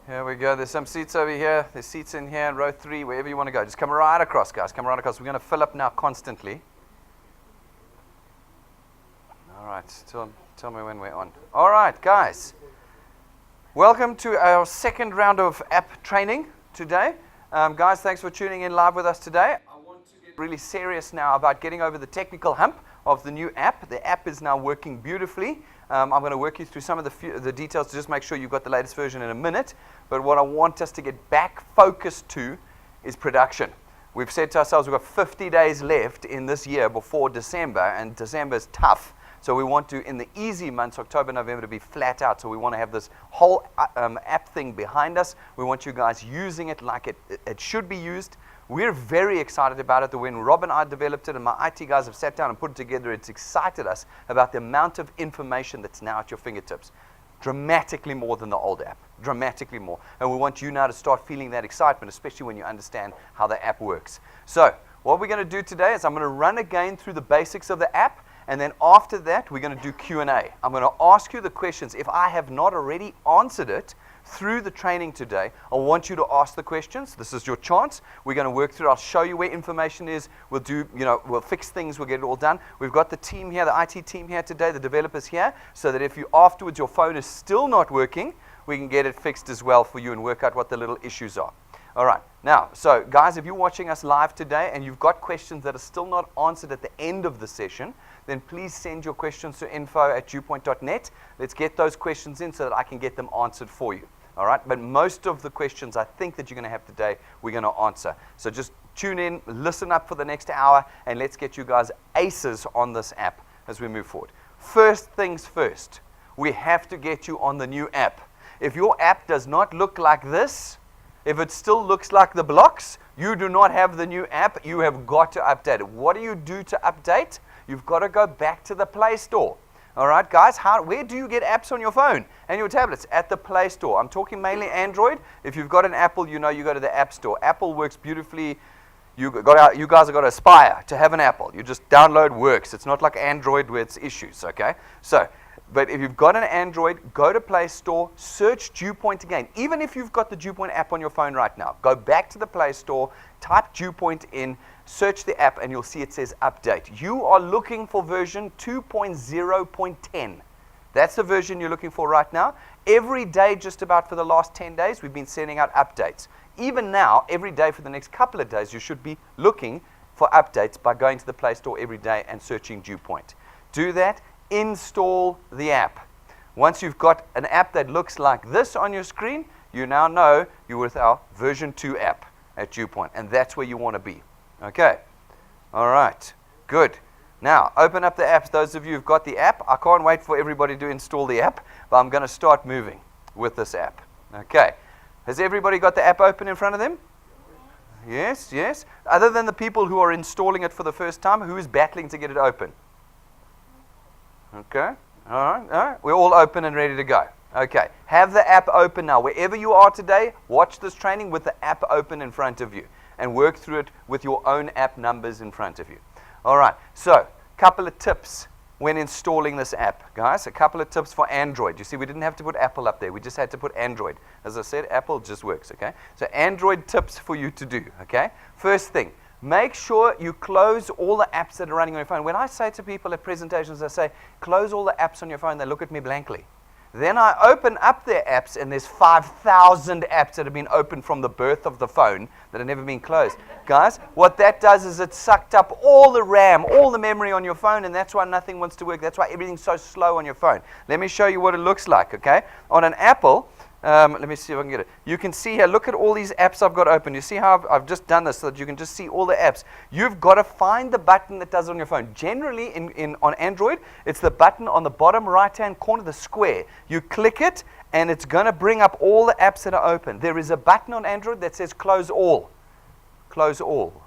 Here we go. There's some seats over here. There's seats in here in row 3, wherever you want to go. Just come right across, guys. Come right across. We're going to fill up now constantly. All right. Tell me when we're on. All right, guys. Welcome to our second round of app training today. Guys, thanks for tuning in live with us today. I want to get really serious now about getting over the technical hump of the new app. The app is now working beautifully. I'm going to work you through some of the details to just make sure you've got the latest version in a minute. But what I want us to get back focused to is production. We've said to ourselves we've got 50 days left in this year before December, and December is tough. So we want to, in the easy months, October, November, to be flat out. So we want to have this whole app thing behind us. We want you guys using it like it should be used. We're very excited about it. When Rob and I developed it and my IT guys have sat down and put it together, it's excited us about the amount of information that's now at your fingertips. Dramatically more than the old app. Dramatically more. And we want you now to start feeling that excitement, especially when you understand how the app works. So what we're going to do today is I'm going to run again through the basics of the app. And then after that, we're going to do Q&A. I'm going to ask you the questions. If I have not already answered it through the training today, I want you to ask the questions. This is your chance. We're going to work through. I'll show you where information is. We'll do, we'll fix things. We'll get it all done. We've got the team here, the IT team here today, the developers here, so that if you afterwards your phone is still not working, we can get it fixed as well for you and work out what the little issues are. All right. Now, so guys, if you're watching us live today and you've got questions that are still not answered at the end of the session, then please send your questions to info@dewpoint.net. Let's get those questions in so that I can get them answered for you. All right? But most of the questions I think that you're going to have today, we're going to answer. So just tune in, listen up for the next hour, and let's get you guys aces on this app as we move forward. First things first, we have to get you on the new app. If your app does not look like this, if it still looks like the blocks, you do not have the new app. You have got to update it. What do you do to update? You've got to go back to the Play Store. All right, guys, where do you get apps on your phone and your tablets? At the Play Store. I'm talking mainly Android. If you've got an Apple, you go to the App Store. Apple works beautifully. You guys have got to aspire to have an Apple. You just download, works. It's not like Android where it's issues, okay? But if you've got an Android, go to Play Store, search Dewpoint again. Even if you've got the Dewpoint app on your phone right now, go back to the Play Store, type Dewpoint in, search the app, and you'll see it says update. You are looking for version 2.0.10. That's the version you're looking for right now. Every day, just about for the last 10 days, we've been sending out updates. Even now, every day for the next couple of days, you should be looking for updates by going to the Play Store every day and searching Dewpoint. Do that. Install the app. Once you've got an app that looks like this on your screen, you now know you're with our version 2 app at Dewpoint, and that's where you want to be. Okay. All right. Good. Now, open up the apps. Those of you who've got the app, I can't wait for everybody to install the app, but I'm going to start moving with this app. Okay. Has everybody got the app open in front of them? Yes, yes. Other than the people who are installing it for the first time, who is battling to get it open? Okay. All right. We're all open and ready to go. Okay. Have the app open now. Wherever you are today, watch this training with the app open in front of you and work through it with your own app numbers in front of you. All right. So, a couple of tips when installing this app, guys. A couple of tips for Android. You see, we didn't have to put Apple up there. We just had to put Android. As I said, Apple just works, okay? So, Android tips for you to do, okay? First thing. Make sure you close all the apps that are running on your phone. When I say to people at presentations, I say, close all the apps on your phone, they look at me blankly. Then I open up their apps, and there's 5,000 apps that have been opened from the birth of the phone that have never been closed. Guys, what that does is it sucked up all the RAM, all the memory on your phone, and that's why nothing wants to work. That's why everything's so slow on your phone. Let me show you what it looks like, okay? On an Apple, let me see if I can get it. You can see here, look at all these apps I've got open. You see how I've just done this so that you can just see all the apps. You've got to find the button that does it on your phone. Generally, on Android, it's the button on the bottom right-hand corner, the square. You click it, and it's going to bring up all the apps that are open. There is a button on Android that says close all. Close all.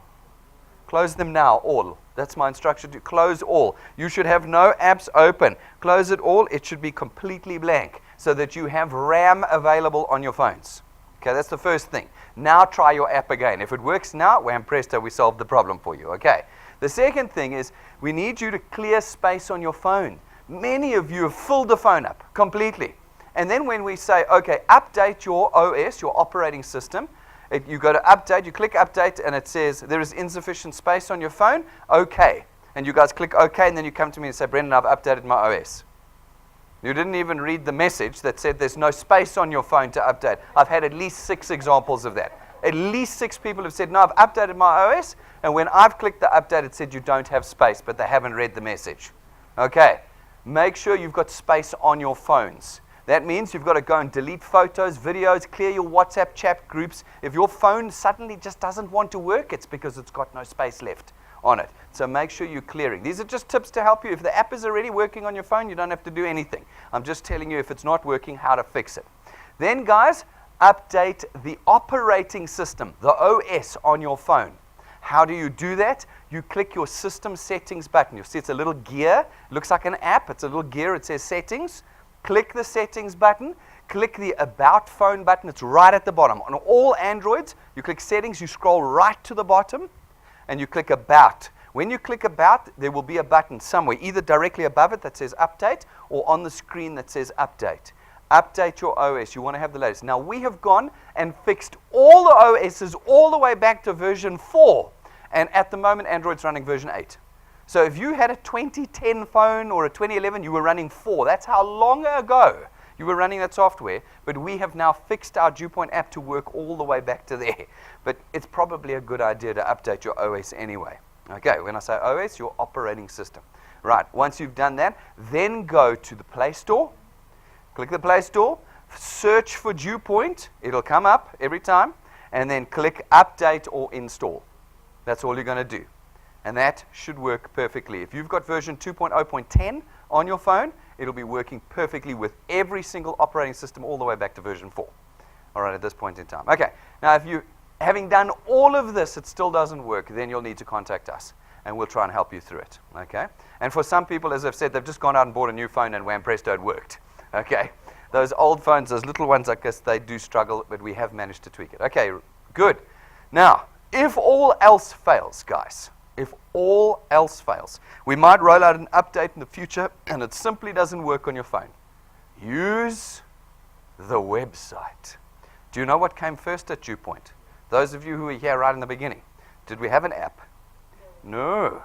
Close them now, all. That's my instruction to close all. You should have no apps open. Close it all. It should be completely blank, so that you have RAM available on your phones. Okay, that's the first thing. Now try your app again. If it works now, wham presto, we solved the problem for you. Okay. The second thing is we need you to clear space on your phone. Many of you have filled the phone up completely. And then when we say, okay, update your OS, your operating system, you go to update, you click update, and it says there is insufficient space on your phone. Okay. And you guys click OK, and then you come to me and say, Brendan, I've updated my OS. You didn't even read the message that said there's no space on your phone to update. I've had at least 6 examples of that. At least 6 people have said, no, I've updated my OS, and when I've clicked the update, it said you don't have space, but they haven't read the message. Okay. Make sure you've got space on your phones. That means you've got to go and delete photos, videos, clear your WhatsApp chat groups. If your phone suddenly just doesn't want to work, it's because it's got no space left on it. So make sure you're clearing. These are just tips to help you. If the app is already working on your phone, you don't have to do anything. I'm just telling you if it's not working, how to fix it. Then, guys, update the operating system, the OS on your phone. How do you do that? You click your system settings button. You'll see it's a little gear. It looks like an app. It's a little gear. It says settings. Click the settings button. Click the about phone button. It's right at the bottom. On all Androids, you click settings, you scroll right to the bottom, and you click about. When you click about, there will be a button somewhere, either directly above it that says update or on the screen that says update. Update your OS. You want to have the latest. Now, we have gone and fixed all the OSs all the way back to version 4. And at the moment, Android's running version 8. So if you had a 2010 phone or a 2011, you were running 4. That's how long ago you were running that software. But we have now fixed our DewPoint app to work all the way back to there. But it's probably a good idea to update your OS anyway. Okay, when I say OS, your operating system. Right, once you've done that, then go to the Play Store. Click the Play Store. Search for DewPoint. It'll come up every time. And then click Update or Install. That's all you're going to do. And that should work perfectly. If you've got version 2.0.10 on your phone, it'll be working perfectly with every single operating system all the way back to version 4. All right, at this point in time. Okay, now if you, having done all of this, it still doesn't work, then you'll need to contact us, and we'll try and help you through it. Okay? And for some people, as I've said, they've just gone out and bought a new phone, and wham, presto, it worked. Okay? Those old phones, those little ones, I guess they do struggle, but we have managed to tweak it. Okay, good. Now, if all else fails, guys, if all else fails, we might roll out an update in the future and it simply doesn't work on your phone. Use the website. Do you know what came first at DewPoint? Those of you who were here right in the beginning, did we have an app? No,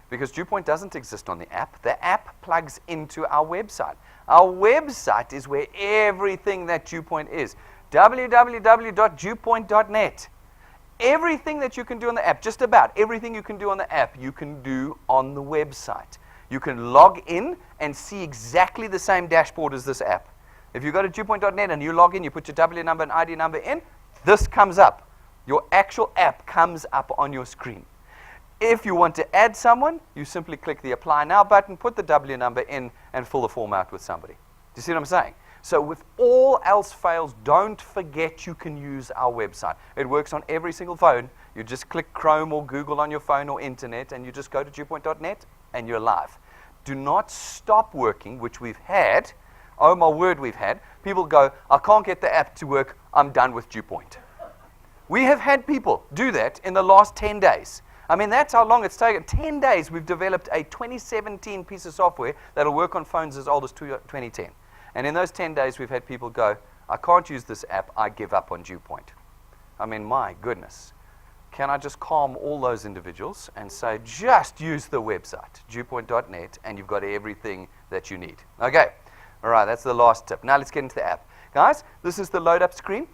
because DewPoint doesn't exist on the app. The app plugs into our website. Our website is where everything that DewPoint is. www.dewpoint.net. Everything that you can do on the app, just about everything you can do on the app, you can do on the website. You can log in and see exactly the same dashboard as this app. If you go to dewpoint.net and you log in, you put your W number and ID number in, this comes up. Your actual app comes up on your screen. If you want to add someone, you simply click the Apply Now button, put the W number in, and fill the form out with somebody. Do you see what I'm saying? So if all else fails, don't forget you can use our website. It works on every single phone. You just click Chrome or Google on your phone or internet, and you just go to dewpoint.net, and you're live. Do not stop working, which we've had. Oh, my word, we've had. People go, I can't get the app to work. I'm done with DewPoint. We have had people do that in the last 10 days. I mean, that's how long it's taken. 10 days, we've developed a 2017 piece of software that'll work on phones as old as 2010. And in those 10 days, we've had people go, I can't use this app, I give up on DewPoint. I mean, my goodness. Can I just calm all those individuals and say, just use the website, dewpoint.net, and you've got everything that you need. Okay, all right, that's the last tip. Now let's get into the app. Guys, this is the load up screen.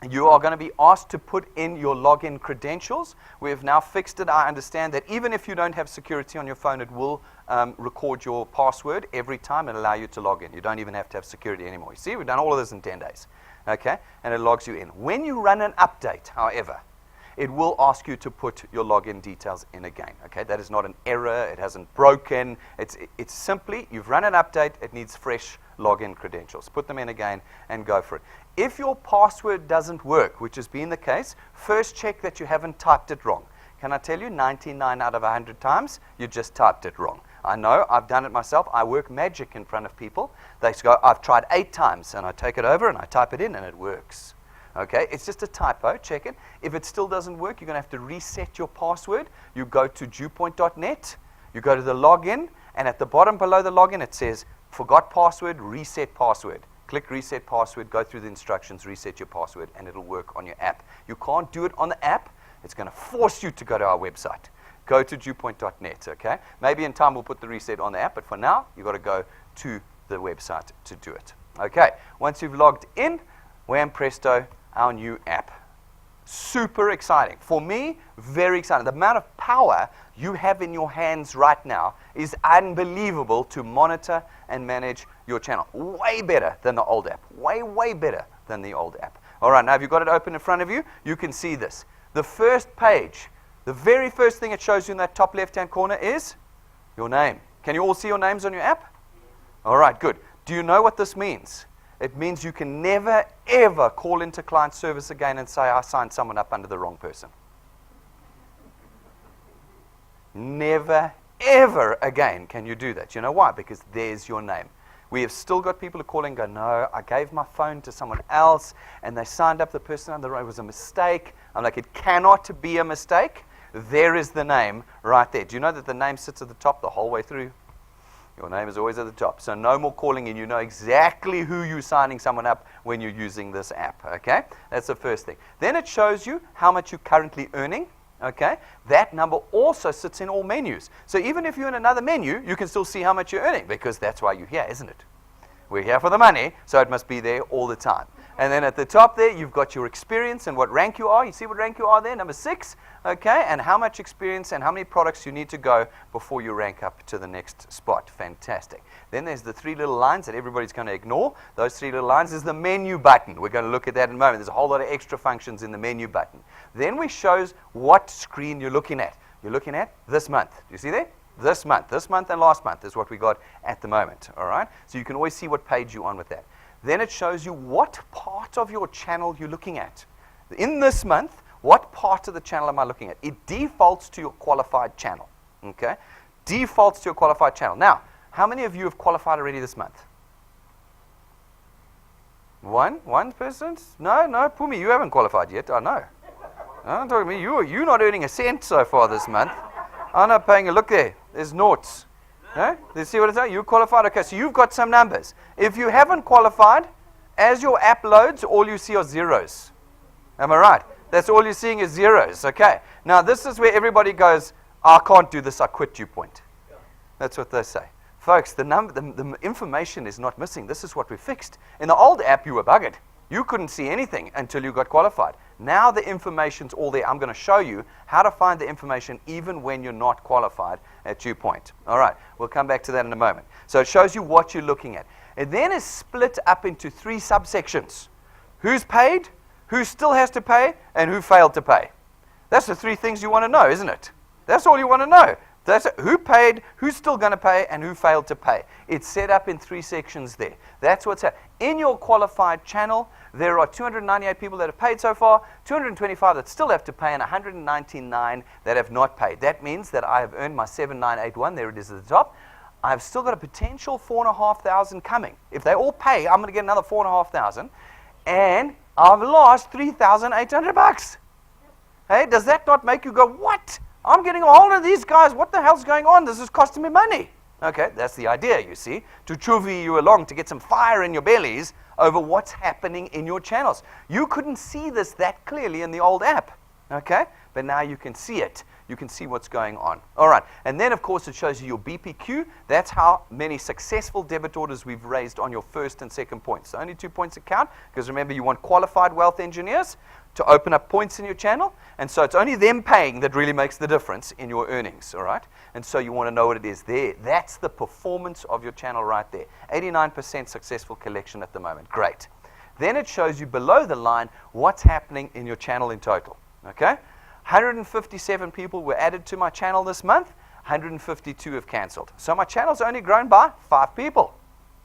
You are going to be asked to put in your login credentials. We have now fixed it. I understand that even if you don't have security on your phone, it will record your password every time and allow you to log in. You don't even have to have security anymore. You see, we've done all of this in 10 days. Okay, and it logs you in. When you run an update, however, it will ask you to put your login details in again. Okay, that is not an error. It hasn't broken. It's simply, you've run an update. It needs fresh login credentials. Put them in again and go for it. If your password doesn't work, which has been the case, first check that you haven't typed it wrong. Can I tell you, 99 out of 100 times, you just typed it wrong. I know, I've done it myself. I work magic in front of people. They go, I've tried 8 times, and I take it over and I type it in and it works. Okay, it's just a typo, check it. If it still doesn't work, you're going to have to reset your password. You go to dewpoint.net, you go to the login, and at the bottom below the login it says, forgot password, reset password. Click reset password, go through the instructions, reset your password, and it'll work on your app. You can't do it on the app. It's going to force you to go to our website. Go to dewpoint.net, okay? Maybe in time we'll put the reset on the app, but for now, you've got to go to the website to do it. Okay, once you've logged in, wham presto, our new app. Super exciting. For me, very exciting. The amount of power you have in your hands right now is unbelievable to monitor and manage your channel. Way better than the old app. Way, way better than the old app. All right, now if you've got it open in front of you, you can see this. The first page, the very first thing it shows you in that top left-hand corner is your name. Can you all see your names on your app? All right, good. Do you know what this means? It means you can never, ever call into client service again and say, I signed someone up under the wrong person. Never, ever again can you do that. You know why? Because there's your name. We have still got people who call and go, no, I gave my phone to someone else, and they signed up the person under the wrong. It was a mistake. I'm like, it cannot be a mistake. There is the name right there. Do you know that the name sits at the top the whole way through? Your name is always at the top. So no more calling in. You know exactly who you're signing someone up when you're using this app. Okay? That's the first thing. Then it shows you how much you're currently earning. Okay? That number also sits in all menus. So even if you're in another menu, you can still see how much you're earning because that's why you're here, isn't it? We're here for the money, so it must be there all the time. And then at the top there, you've got your experience and what rank you are. You see what rank you are there? Number 6. Okay, and how much experience and how many products you need to go before you rank up to the next spot. Fantastic. Then there's the 3 little lines that everybody's going to ignore. Those 3 little lines is the menu button. We're going to look at that in a moment. There's a whole lot of extra functions in the menu button. Then we shows what screen you're looking at. You're looking at this month. Do you see there? This month and last month is what we got at the moment. All right? So you can always see what page you're on with that. Then it shows you what part of your channel you're looking at. In this month, what part of the channel am I looking at? It defaults to your qualified channel. Okay? Defaults to your qualified channel. Now, how many of you have qualified already this month? One person? No, Pumi, you haven't qualified yet. I know. I'm talking to me. You're not earning a cent so far this month. I'm not paying a look there. There's noughts. No? You see what it's saying? You qualified. Okay, so you've got some numbers. If you haven't qualified, as your app loads, all you see are zeros. Am I right? That's all you're seeing is zeros. Okay. Now, this is where everybody goes, I can't do this, I quit Dewpoint. That's what they say. Folks, the information is not missing. This is what we fixed. In the old app, you were buggered. You couldn't see anything until you got qualified. Now the information's all there. I'm going to show you how to find the information even when you're not qualified at Dewpoint. All right, we'll come back to that in a moment. So it shows you what you're looking at. It then is split up into 3 subsections. Who's paid, who still has to pay, and who failed to pay. That's the 3 things you want to know, isn't it? That's all you want to know. That's who paid, who's still going to pay, and who failed to pay. It's set up in 3 sections there. That's what's happening. In your qualified channel, there are 298 people that have paid so far, 225 that still have to pay, and 199 that have not paid. That means that I have earned my 7981. There it is at the top. I've still got a potential 4,500 coming. If they all pay, I'm going to get another 4,500, and I've lost 3,800 bucks. Hey, does that not make you go, what? I'm getting a hold of these guys. What the hell's going on? This is costing me money. Okay, that's the idea, you see, to chuvy you along, to get some fire in your bellies over what's happening in your channels. You couldn't see this that clearly in the old app, okay? But now you can see it. You can see what's going on. All right, and then, of course, it shows you your BPQ. That's how many successful debit orders we've raised on your first and second points. So only 2 points account, because remember, you want qualified wealth engineers to open up points in your channel, and so it's only them paying that really makes the difference in your earnings, all right? And so you want to know what it is there. That's the performance of your channel right there. 89% successful collection at the moment. Great. Then it shows you below the line what's happening in your channel in total, okay? 157 people were added to my channel this month. 152 have canceled. So my channel's only grown by 5 people,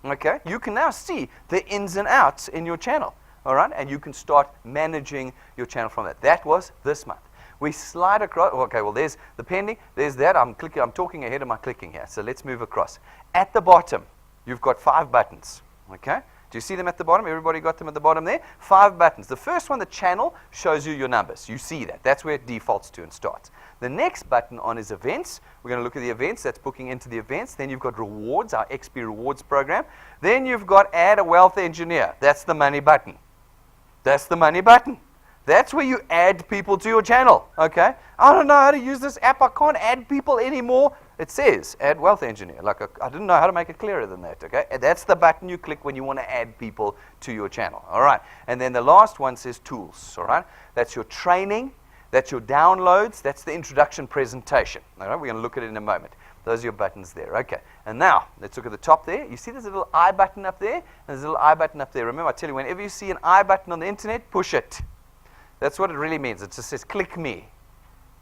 okay? You can now see the ins and outs in your channel. All right, and you can start managing your channel from that. That was this month. We slide across. Okay, well, there's the pending. There's that. I'm talking ahead of my clicking here. So let's move across. At the bottom, you've got 5 buttons. Okay, Do you see them at the bottom? Everybody got them at the bottom there? 5 buttons. The first one, the channel, shows you your numbers. You see that. That's where it defaults to and starts. The next button on is events. We're going to look at the events. That's booking into the events. Then you've got rewards, our XP rewards program. Then you've got add a wealth engineer. That's the money button. That's the money button. That's where you add people to your channel, okay? I don't know how to use this app. I can't add people anymore. It says add wealth engineer. I didn't know how to make it clearer than that, okay? And that's the button you click when you want to add people to your channel, all right? And then the last one says tools, all right? That's your training. That's your downloads. That's the introduction presentation, all right? We're going to look at it in a moment. Those are your buttons there, okay? And now, let's look at the top there. You see there's a little I button up there? And there's a little I button up there. Remember, I tell you, whenever you see an I button on the internet, push it. That's what it really means. It just says, click me.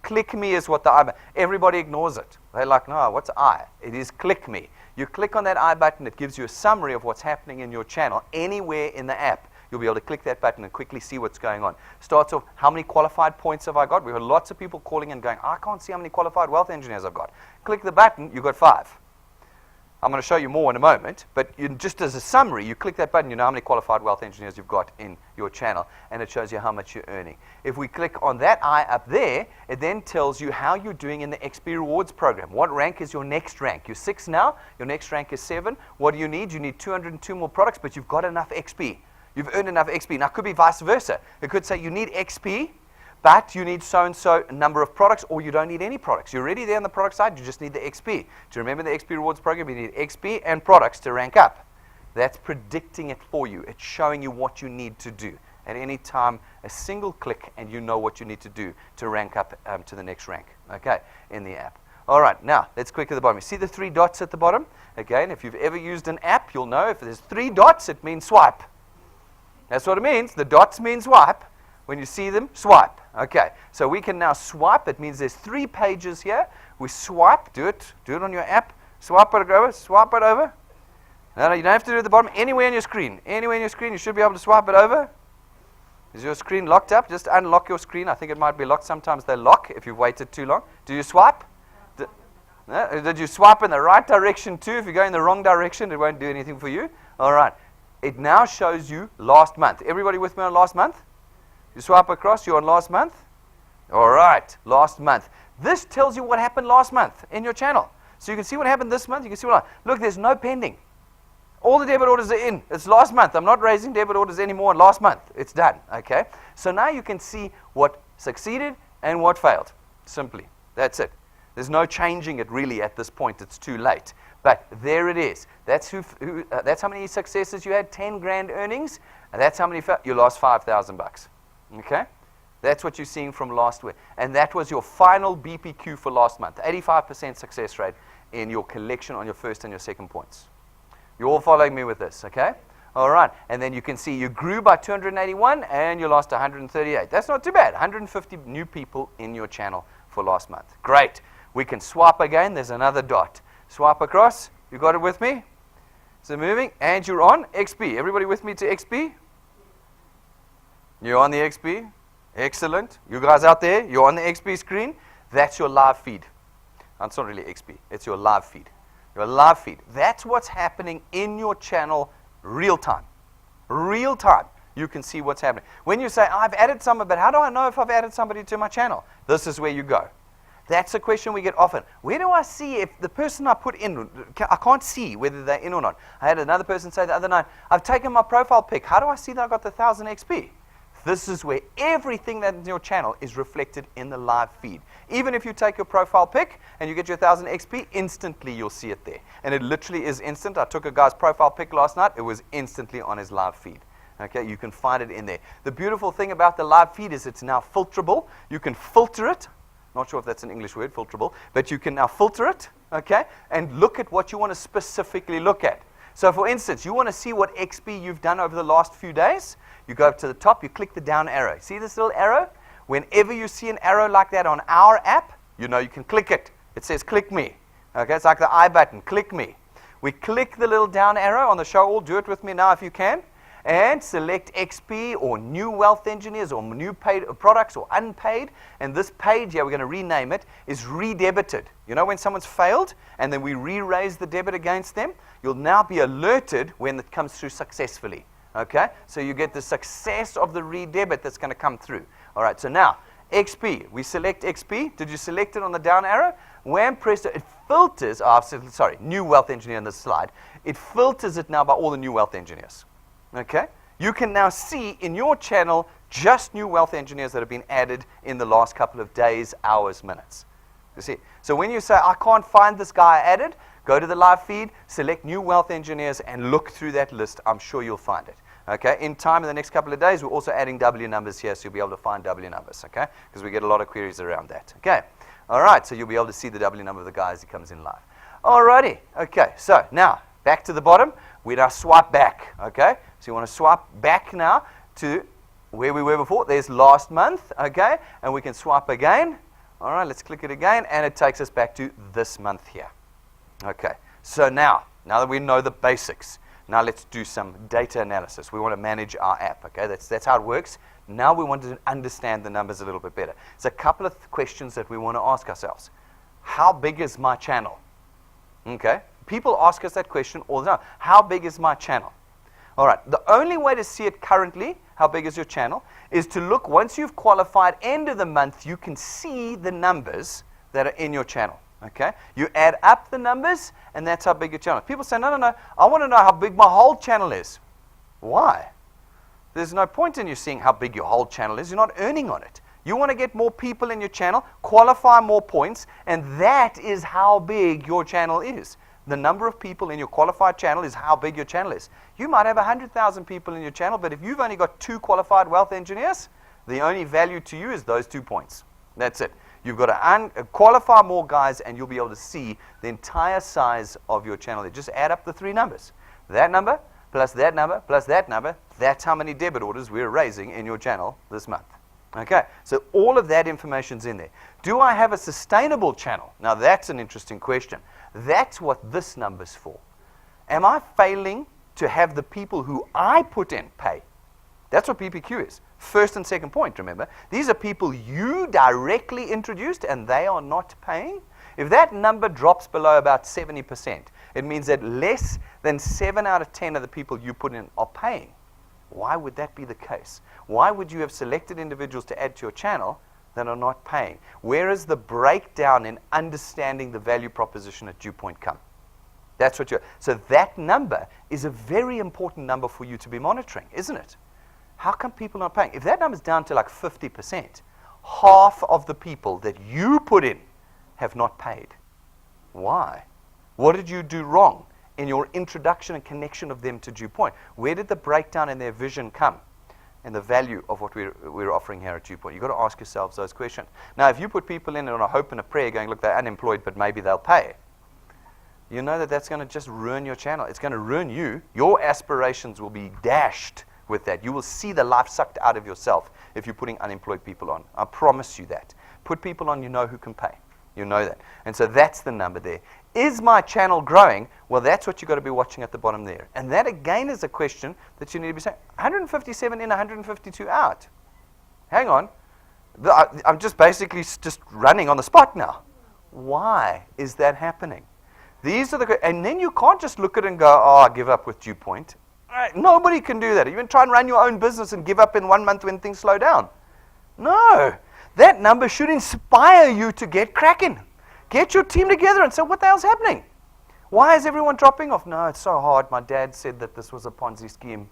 Click me is what the I button. Everybody ignores it. They're like, no, what's I? It is click me. You click on that I button, it gives you a summary of what's happening in your channel anywhere in the app. You'll be able to click that button and quickly see what's going on. Starts off, how many qualified points have I got? We've had lots of people calling and going, I can't see how many qualified wealth engineers I've got. Click the button, you've got 5. I'm going to show you more in a moment, but just as a summary, you click that button, you know how many qualified wealth engineers you've got in your channel, and it shows you how much you're earning. If we click on that I up there, it then tells you how you're doing in the XP Rewards program. What rank is your next rank? You're 6 now, your next rank is 7. What do you need? You need 202 more products, but you've got enough XP. You've earned enough XP. Now, it could be vice versa. It could say you need XP, but you need so-and-so number of products, or you don't need any products. You're already there on the product side, you just need the XP. Do you remember the XP Rewards program? You need XP and products to rank up. That's predicting it for you. It's showing you what you need to do. At any time, a single click, and you know what you need to do to rank up to the next rank, okay, in the app. All right, now, let's click at the bottom. You see the 3 dots at the bottom? Again, if you've ever used an app, you'll know if there's 3 dots, it means swipe. That's what it means. The dots mean swipe. When you see them, swipe. Okay, so we can now swipe. It means there's 3 pages here. We swipe. Do it on your app. Swipe it over. Swipe it over. No, you don't have to do it at the bottom. Anywhere on your screen. Anywhere on your screen, you should be able to swipe it over. Is your screen locked up? Just unlock your screen. I think it might be locked. Sometimes they lock if you've waited too long. Do you swipe? Did you swipe in the right direction too? If you go in the wrong direction, it won't do anything for you. All right. It now shows you last month. Everybody with me on last month? You swipe across, you're on last month? All right, last month. This tells you what happened last month in your channel. So you can see what happened this month. You can see what look, there's no pending. All the debit orders are in. It's last month. I'm not raising debit orders anymore in last month. It's done, okay? So now you can see what succeeded and what failed. Simply. That's it. There's no changing it really at this point. It's too late. But there it is. That's that's how many successes you had, 10 grand earnings. And that's how many you lost $5,000. Okay? That's what you're seeing from last week. And that was your final BPQ for last month. 85% success rate in your collection on your first and your second points. You're all following me with this, okay? All right. And then you can see you grew by 281 and you lost 138. That's not too bad. 150 new people in your channel for last month. Great. We can swipe again. There's another dot. Swipe across. You got it with me? So moving. And you're on XP. Everybody with me to XP? You're on the XP. Excellent. You guys out there, you're on the XP screen. That's your live feed. It's not really XP. It's your live feed. Your live feed. That's what's happening in your channel real time. Real time. You can see what's happening. When you say, I've added somebody, but how do I know if I've added somebody to my channel? This is where you go. That's a question we get often. Where do I see if the person I put in, I can't see whether they're in or not. I had another person say the other night, I've taken my profile pic. How do I see that I got the 1,000 XP? This is where everything that's in your channel is reflected in the live feed. Even if you take your profile pic and you get your 1,000 XP, instantly you'll see it there. And it literally is instant. I took a guy's profile pic last night. It was instantly on his live feed. Okay, you can find it in there. The beautiful thing about the live feed is it's now filterable. You can filter it. Not sure if that's an English word, filterable. But you can now filter it, okay, and look at what you want to specifically look at. So, for instance, you want to see what XP you've done over the last few days. You go up to the top, you click the down arrow. See this little arrow? Whenever you see an arrow like that on our app, you know you can click it. It says click me. Okay, it's like the I button, click me. We click the little down arrow on the show all. Do it with me now if you can. and select XP or new wealth engineers or new paid products or unpaid. And this page here, we're going to rename it, is redebited. You know when someone's failed and then we re-raise the debit against them? You'll now be alerted when it comes through successfully. Okay? So you get the success of the redebit that's going to come through. All right, so now, XP. We select XP. Did you select it on the down arrow? Wham, presto. It filters, new wealth engineer in this slide. It filters it now by all the new wealth engineers. Okay? You can now see in your channel just new wealth engineers that have been added in the last couple of days, hours, minutes. You see? So when you say, I can't find this guy added, go to the live feed, select new wealth engineers, and look through that list. I'm sure you'll find it. Okay, in time, in the next couple of days, we're also adding W numbers here, so you'll be able to find W numbers, okay? Because we get a lot of queries around that, okay? All right, so you'll be able to see the W number of the guy as he comes in live. All righty, okay, so now, back to the bottom, we now swipe back, okay? So you want to swipe back now to where we were before. There's last month, okay? And we can swipe again. All right, let's click it again, and it takes us back to this month here. Okay, so now that we know the basics, now let's do some data analysis. We want to manage our app, okay? That's how it works. Now we want to understand the numbers a little bit better. There's a couple of questions that we want to ask ourselves. How big is my channel? Okay? People ask us that question all the time. How big is my channel? All right. The only way to see it currently, how big is your channel, is to look, once you've qualified, end of the month, you can see the numbers that are in your channel. Okay? You add up the numbers, and that's how big your channel is. People say, no, I want to know how big my whole channel is. Why? There's no point in you seeing how big your whole channel is. You're not earning on it. You want to get more people in your channel, qualify more points, and that is how big your channel is. The number of people in your qualified channel is how big your channel is. You might have 100,000 people in your channel, but if you've only got 2 qualified wealth engineers, the only value to you is those 2 points. That's it. You've got to qualify more guys, and you'll be able to see the entire size of your channel. Just add up the 3 numbers. That number, plus that number, plus that number. That's how many debit orders we're raising in your channel this month. Okay, so all of that information's in there. Do I have a sustainable channel? Now, that's an interesting question. That's what this number's for. Am I failing to have the people who I put in pay? That's what PPQ is. First and second point, remember. These are people you directly introduced and they are not paying. If that number drops below about 70%, it means that less than 7 out of 10 of the people you put in are paying. Why would that be the case? Why would you have selected individuals to add to your channel that are not paying? Where is the breakdown in understanding the value proposition at DewPoint come? That's what so that number is a very important number for you to be monitoring, isn't it? How come people are not paying? If that number's down to like 50%, half of the people that you put in have not paid. Why? What did you do wrong in your introduction and connection of them to DewPoint? Where did the breakdown in their vision come? And the value of what we're offering here at DewPoint. You've got to ask yourselves those questions. Now, if you put people in on a hope and a prayer going, look, they're unemployed, but maybe they'll pay, you know that that's going to just ruin your channel. It's going to ruin you. Your aspirations will be dashed with that. You will see the life sucked out of yourself if you're putting unemployed people on. I promise you that. Put people on you know who can pay. You know that. And so that's the number there. Is my channel growing? Well, that's what you've got to be watching at the bottom there. And that, again, is a question that you need to be saying, 157 in, 152 out. Hang on. I'm just basically just running on the spot now. Why is that happening? These are the, and then you can't just look at it and go, oh, I give up with DewPoint. Nobody can do that. Even try and run your own business and give up in 1 month when things slow down. No. That number should inspire you to get cracking. Get your team together and say, what the hell's happening? Why is everyone dropping off? No, it's so hard. My dad said that this was a Ponzi scheme,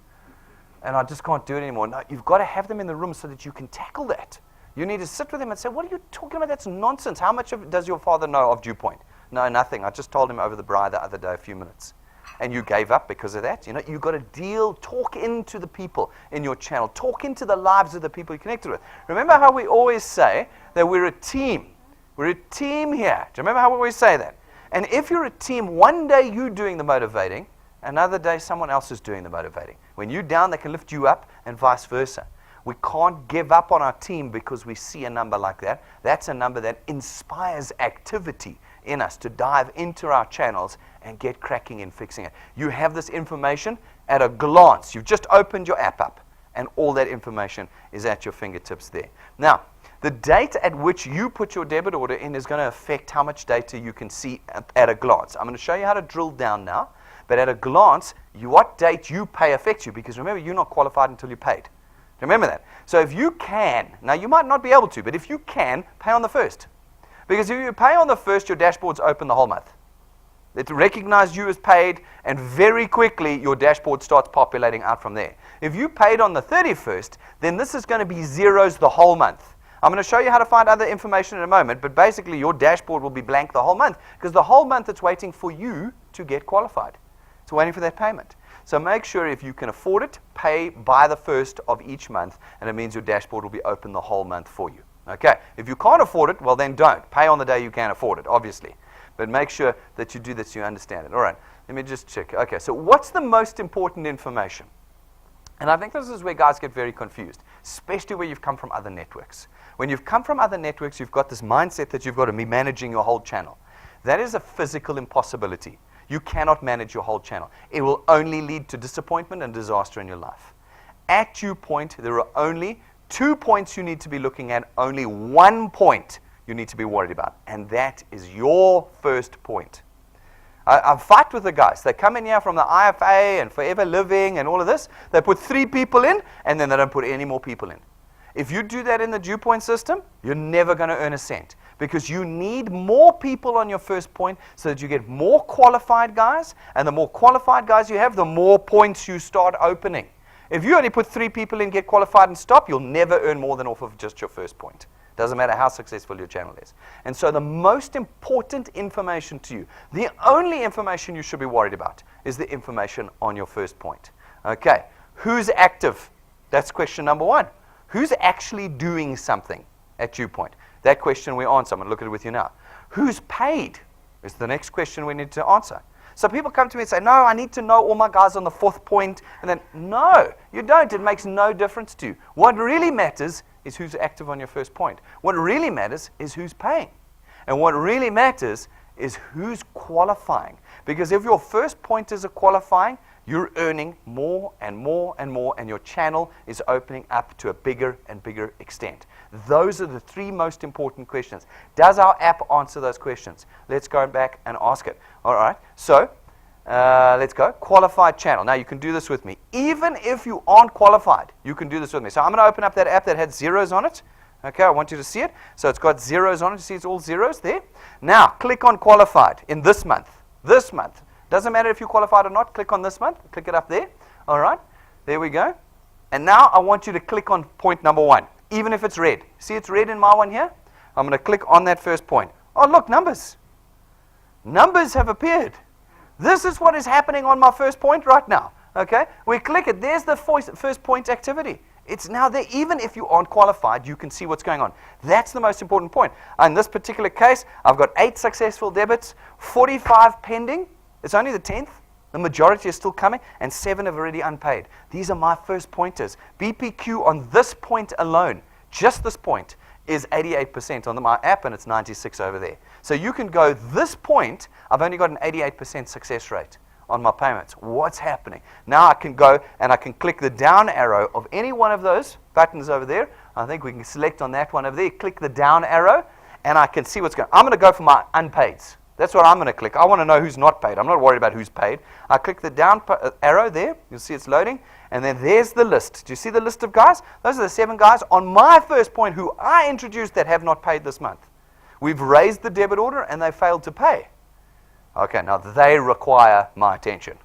and I just can't do it anymore. No, you've got to have them in the room so that you can tackle that. You need to sit with them and say, what are you talking about? That's nonsense. How much does your father know of DewPoint? No, nothing. I just told him over the braai the other day, a few minutes. And you gave up because of that. You know, you've got to talk into the people in your channel. Talk into the lives of the people you connected with. Remember how we always say that we're a team. We're a team here. Do you remember how we always say that? And if you're a team, one day you're doing the motivating, another day someone else is doing the motivating. When you're down, they can lift you up, and vice versa. We can't give up on our team because we see a number like that. That's a number that inspires activity in us to dive into our channels and get cracking and fixing it. You have this information, at a glance. You've just opened your app up, and all that information is at your fingertips there. Now, the date at which you put your debit order in is going to affect how much data you can see at a glance. I'm going to show you how to drill down now, but at a glance, what date you pay affects you, because remember, you're not qualified until you're paid. Remember that. So if you can, now you might not be able to, but if you can, pay on the 1st. Because if you pay on the 1st, your dashboard's open the whole month. It recognizes you as paid, and very quickly your dashboard starts populating out from there. If you paid on the 31st, then this is going to be zeros the whole month. I'm going to show you how to find other information in a moment, but basically your dashboard will be blank the whole month, because the whole month it's waiting for you to get qualified. It's waiting for that payment. So make sure if you can afford it, pay by the 1st of each month, and it means your dashboard will be open the whole month for you. Okay, if you can't afford it, well then don't. Pay on the day you can afford it, obviously. But make sure that you do this so you understand it. All right, let me just check. Okay, so what's the most important information? And I think this is where guys get very confused, especially where you've come from other networks. When you've come from other networks, you've got this mindset that you've got to be managing your whole channel. That is a physical impossibility. You cannot manage your whole channel. It will only lead to disappointment and disaster in your life. At YouPoint, there are only 2 points you need to be looking at, only 1 point you need to be worried about, and that is your first point. I fight with the guys. They come in here from the IFA and Forever Living and all of this. They put 3 people in, and then they don't put any more people in. If you do that in the YouPoint system, you're never going to earn a cent, because you need more people on your first point so that you get more qualified guys, and the more qualified guys you have, the more points you start opening. If you only put 3 people in, get qualified, and stop, you'll never earn more than off of just your first point. Doesn't matter how successful your channel is. And so the most important information to you, the only information you should be worried about, is the information on your first point. Okay, who's active? That's question number 1. Who's actually doing something at YouPoint? That question we answer. I'm going to look at it with you now. Who's paid is the next question we need to answer. So people come to me and say, no, I need to know all my guys on the 4th point. And then, no, you don't. It makes no difference to you. What really matters is who's active on your first point. What really matters is who's paying. And what really matters is who's qualifying. Because if your first pointers are qualifying, you're earning more and more and more, and your channel is opening up to a bigger and bigger extent. Those are the 3 most important questions. Does our app answer those questions? Let's go back and ask it. All right, so let's go. Qualified channel. Now, you can do this with me. Even if you aren't qualified, you can do this with me. So I'm going to open up that app that had zeros on it. Okay, I want you to see it. So it's got zeros on it. You see it's all zeros there? Now, click on qualified in this month. This month. Doesn't matter if you're qualified or not. Click on this month. Click it up there. All right, there we go. And now I want you to click on point number 1, even if it's red. See, it's red in my one here? I'm going to click on that first point. Oh, look, numbers. Numbers have appeared. This is what is happening on my first point right now. Okay, we click it. There's the first point activity. It's now there. Even if you aren't qualified, you can see what's going on. That's the most important point. In this particular case, I've got 8 successful debits, 45 pending. It's only the 10th. The majority is still coming, and 7 have already unpaid. These are my first pointers. BPQ on this point alone, just this point, is 88% on my app, and it's 96 over there. So you can go, this point, I've only got an 88% success rate on my payments. What's happening? Now I can go and I can click the down arrow of any one of those buttons over there. I think we can select on that one over there, click the down arrow, and I can see what's going on. I'm going to go for my unpaids. That's what I'm going to click. I want to know who's not paid. I'm not worried about who's paid. I click the down arrow there. You'll see it's loading. And then there's the list. Do you see the list of guys? Those are the 7 guys on my first point who I introduced that have not paid this month. We've raised the debit order and they failed to pay. Okay, now they require my attention.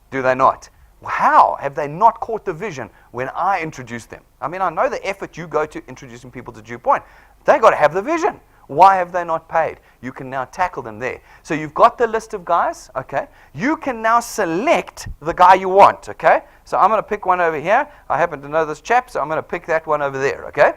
Do they not? How have they not caught the vision when I introduced them? I mean, I know the effort you go to introducing people to YouPoint. They got to have the vision. Why have they not paid? You can now tackle them there. So you've got the list of guys, okay? You can now select the guy you want, okay? So I'm going to pick one over here. I happen to know this chap, so I'm going to pick that one over there, okay?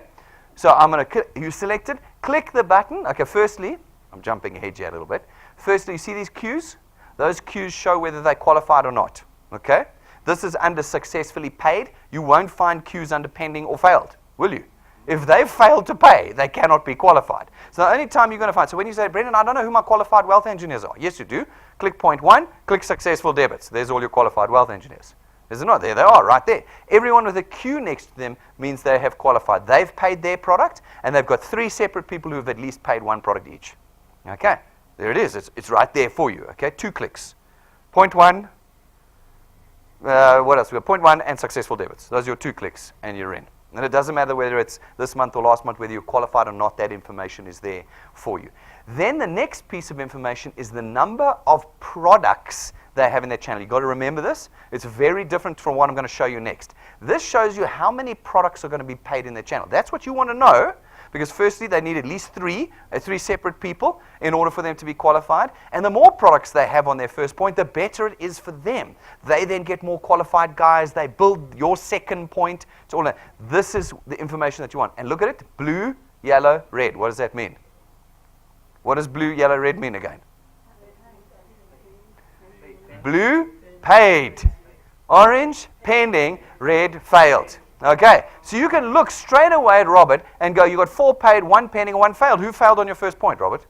So I'm going to, you selected, click the button. Okay, firstly, I'm jumping ahead here a little bit. Firstly, you see these Qs? Those Qs show whether they qualified or not, okay? This is under successfully paid. You won't find Qs under pending or failed, will you? If they've failed to pay, they cannot be qualified. So the only time you're going to find, so when you say, Brendan, I don't know who my qualified wealth engineers are. Yes, you do. Click point 1, click successful debits. There's all your qualified wealth engineers. Is it not? There they are, right there. Everyone with a Q next to them means they have qualified. They've paid their product, and they've got 3 separate people who have at least paid 1 product each. Okay, there it is. It's right there for you. Okay, 2 clicks. Point 1. What else? We have point 1 and successful debits. Those are your 2 clicks, and you're in. And it doesn't matter whether it's this month or last month, whether you're qualified or not, that information is there for you. Then the next piece of information is the number of products they have in their channel. You've got to remember this. It's very different from what I'm going to show you next. This shows you how many products are going to be paid in their channel. That's what you want to know, because firstly, they need at least 3 separate people in order for them to be qualified. And the more products they have on their first point, the better it is for them. They then get more qualified guys. They build your second point. It's all that. This is the information that you want. And look at it. Blue, yellow, red. What does that mean? What does blue, yellow, red mean again? Blue, paid. Orange, pending. Red, failed. Okay, so you can look straight away at Robert and go, you got 4 paid, 1 pending, and 1 failed. Who failed on your first point, Robert?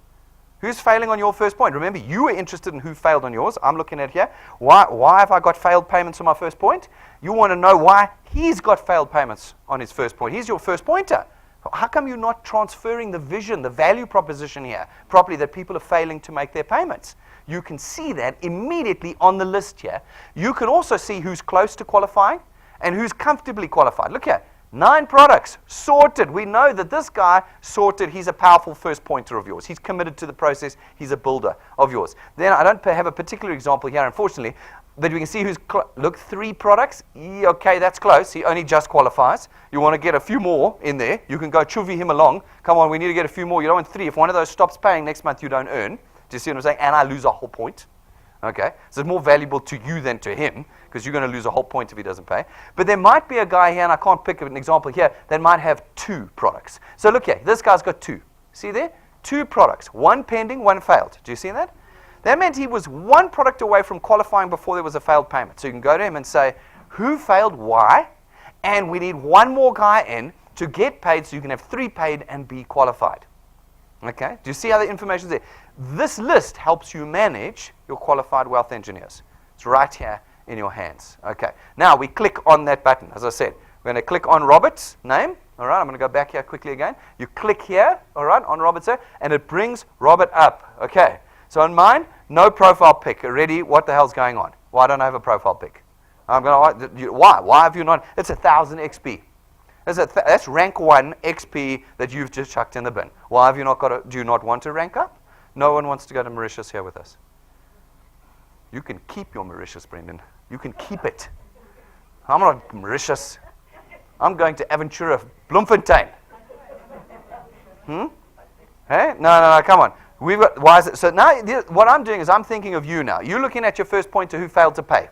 Who's failing on your first point? Remember, you were interested in who failed on yours. I'm looking at here. Why have I got failed payments on my first point? You want to know why he's got failed payments on his first point. He's your first pointer. How come you're not transferring the vision, the value proposition here properly, that people are failing to make their payments? You can see that immediately on the list here. You can also see who's close to qualifying and who's comfortably qualified. Look here, 9 products, sorted. We know that this guy sorted. He's a powerful first pointer of yours. He's committed to the process. He's a builder of yours. Then I don't have a particular example here, unfortunately, but we can see who's, look, 3 products. Yeah, okay, that's close. He only just qualifies. You want to get a few more in there. You can go chuvy him along. Come on, we need to get a few more. You don't want 3. If one of those stops paying next month, you don't earn. Do you see what I'm saying? And I lose a whole point. Okay, so it's more valuable to you than to him, because you're going to lose a whole point if he doesn't pay. But there might be a guy here, and I can't pick an example here, that might have 2 products. So look here, this guy's got 2. See there? 2 products, 1 pending, 1 failed. Do you see that? That meant he was 1 product away from qualifying before there was a failed payment. So you can go to him and say, who failed, why? And we need 1 more guy in to get paid so you can have 3 paid and be qualified. Okay, do you see how the information is there? This list helps you manage your qualified wealth engineers. It's right here in your hands. Okay, now we click on that button. As I said, we're going to click on Robert's name. All right, I'm going to go back here quickly again. You click here, all right, on Robert's name, and it brings Robert up. Okay, so on mine, no profile pic. Ready? What the hell's going on? Why don't I have a profile pic? I'm going to, why? Why have you not? It's 1,000 XP. That's rank 1 XP that you've just chucked in the bin. Why have you not got? Do you not want to rank up? No one wants to go to Mauritius here with us. You can keep your Mauritius, Brendan. You can keep it. I'm not Mauritius. I'm going to Aventura, Bloemfontein. Hey? No, come on. We've got. Why is it? So now, what I'm doing is I'm thinking of you now. You're looking at your first pointer who failed to pay.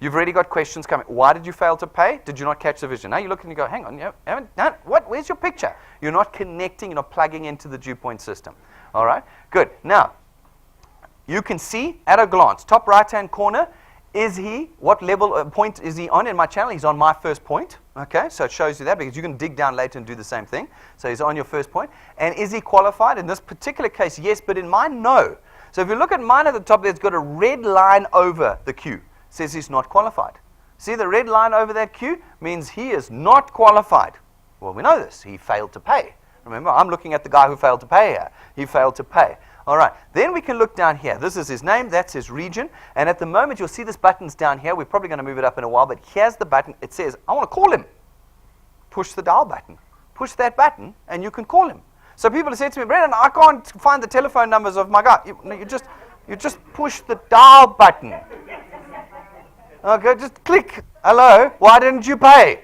You've already got questions coming. Why did you fail to pay? Did you not catch the vision? Now you look and you go, hang on, you haven't done what? Where's your picture? You're not connecting, you're not plugging into the dew point system. All right, good. Now, you can see at a glance, top right-hand corner, what level point is he on in my channel? He's on my first point. Okay, so it shows you that, because you can dig down later and do the same thing. So he's on your first point. And is he qualified? In this particular case, yes, but in mine, no. So if you look at mine at the top, there's got a red line over the Q. Says he's not qualified. See the red line over that Q? Means he is not qualified. Well, we know this. He failed to pay. Remember, I'm looking at the guy who failed to pay here. He failed to pay. All right. Then we can look down here. This is his name. That's his region. And at the moment, you'll see this button's down here. We're probably going to move it up in a while. But here's the button. It says, I want to call him. Push the dial button. Push that button, and you can call him. So people have said to me, Brendan, I can't find the telephone numbers of my guy. You just push the dial button. Okay, just click. Hello, why didn't you pay?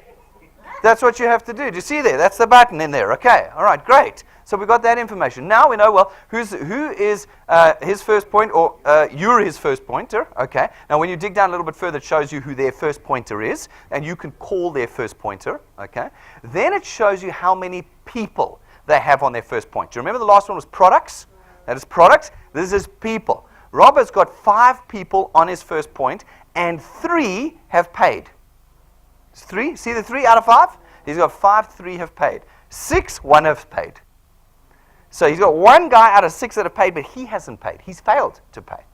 That's what you have to do. Do you see there? That's the button in there. Okay, all right, great. So we got that information. Now we know, well, who is his first point, or you're his first pointer. Okay. Now when you dig down a little bit further, it shows you who their first pointer is, and you can call their first pointer. Okay. Then it shows you how many people they have on their first point. Do you remember the last one was products? That is products. This is people. Robert's got 5 people on his first point, and 3 have paid. 3, see the 3 out of 5? He's got 5, 3 have paid. 6, 1 have paid. So he's got 1 guy out of 6 that have paid, but he hasn't paid. He's failed to pay.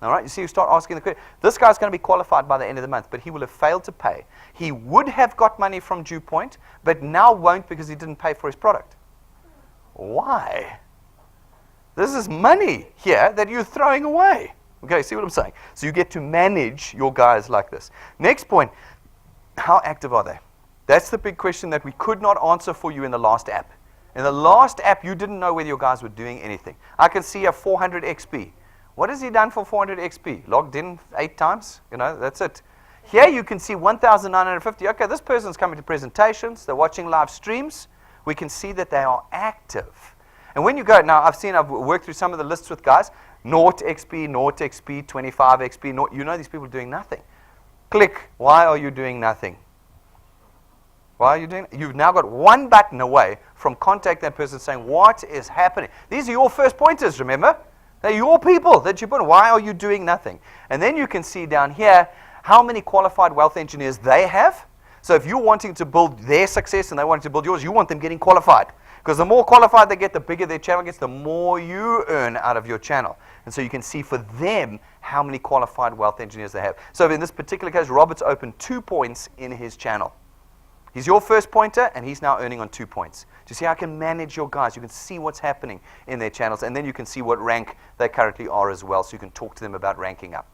All right, you see, you start asking the question. This guy's going to be qualified by the end of the month, but he will have failed to pay. He would have got money from Dew Point, but now won't because he didn't pay for his product. Why? This is money here that you're throwing away. Okay, see what I'm saying? So you get to manage your guys like this. Next point, how active are they? That's the big question that we could not answer for you in the last app. In the last app, you didn't know whether your guys were doing anything. I can see a 400 XP. What has he done for 400 XP? Logged in 8 times? You know, that's it. Here you can see 1,950. Okay, this person's coming to presentations. They're watching live streams. We can see that they are active. And when you go, now I've worked through some of the lists with guys. 0 XP, 0 XP, 25 XP. 0, you know these people are doing nothing. Click. Why are you doing nothing? Why are you doing it? You've now got one button away from contact that person saying, what is happening? These are your first pointers, remember? They're your people that you put. Why are you doing nothing? And then you can see down here how many qualified wealth engineers they have. So if you're wanting to build their success and they want to build yours, you want them getting qualified. Because the more qualified they get, the bigger their channel gets, the more you earn out of your channel. And so you can see for them how many qualified wealth engineers they have. So in this particular case, Robert's opened 2 points in his channel. He's your first pointer, and he's now earning on 2 points. Do you see how I can manage your guys? You can see what's happening in their channels, and then you can see what rank they currently are as well, so you can talk to them about ranking up.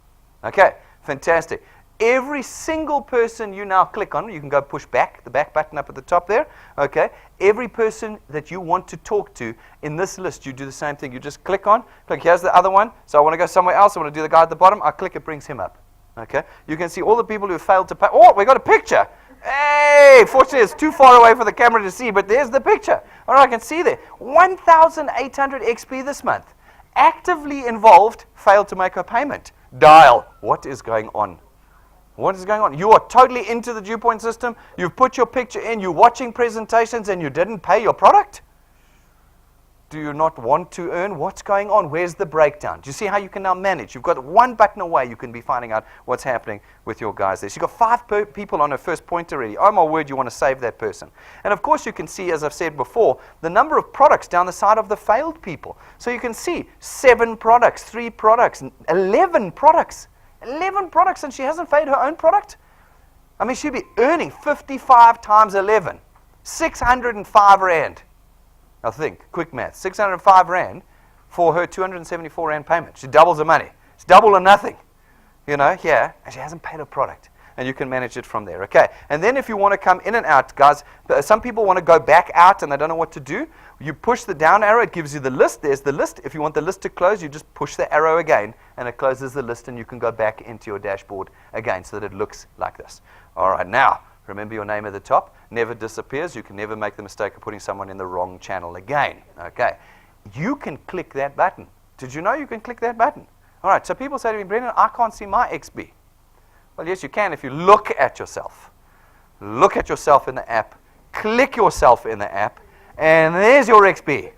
Okay, fantastic. Every single person you now click on, you can go push back, the back button up at the top there. Okay, every person that you want to talk to in this list, you do the same thing. You just click on, here's the other one. So I want to go somewhere else. I want to do the guy at the bottom. I click, it brings him up. Okay, you can see all the people who failed to pay. Oh, we got a picture. Hey, fortunately it's too far away for the camera to see, but there's the picture. All right, I can see there. 1,800 XP this month. Actively involved, failed to make a payment. Dial. What is going on? What is going on? You are totally into the Dew Point system. You've put your picture in. You're watching presentations and you didn't pay your product? Do you not want to earn? What's going on? Where's the breakdown? Do you see how you can now manage? You've got one button away. You can be finding out what's happening with your guys there. So you've got 5 people on a first point already. Oh my word, you want to save that person. And of course you can see, as I've said before, the number of products down the side of the failed people. So you can see 7 products, 3 products, 11 products. 11 products, and she hasn't paid her own product? I mean, she'd be earning 55 times 11. 605 Rand. Now think, quick math, 605 Rand for her 274 Rand payment. She doubles the money. It's double or nothing, you know, here, and she hasn't paid her product. And you can manage it from there, okay? And then if you want to come in and out, guys, some people want to go back out and they don't know what to do. You push the down arrow, it gives you the list. There's the list. If you want the list to close, you just push the arrow again, and it closes the list, and you can go back into your dashboard again so that it looks like this. All right, now, remember your name at the top. Never disappears. You can never make the mistake of putting someone in the wrong channel again. Okay. You can click that button. Did you know you can click that button? All right, so people say to me, Brendan, I can't see my XP. Well, yes, you can if you look at yourself. Look at yourself in the app. Click yourself in the app, and there's your XP.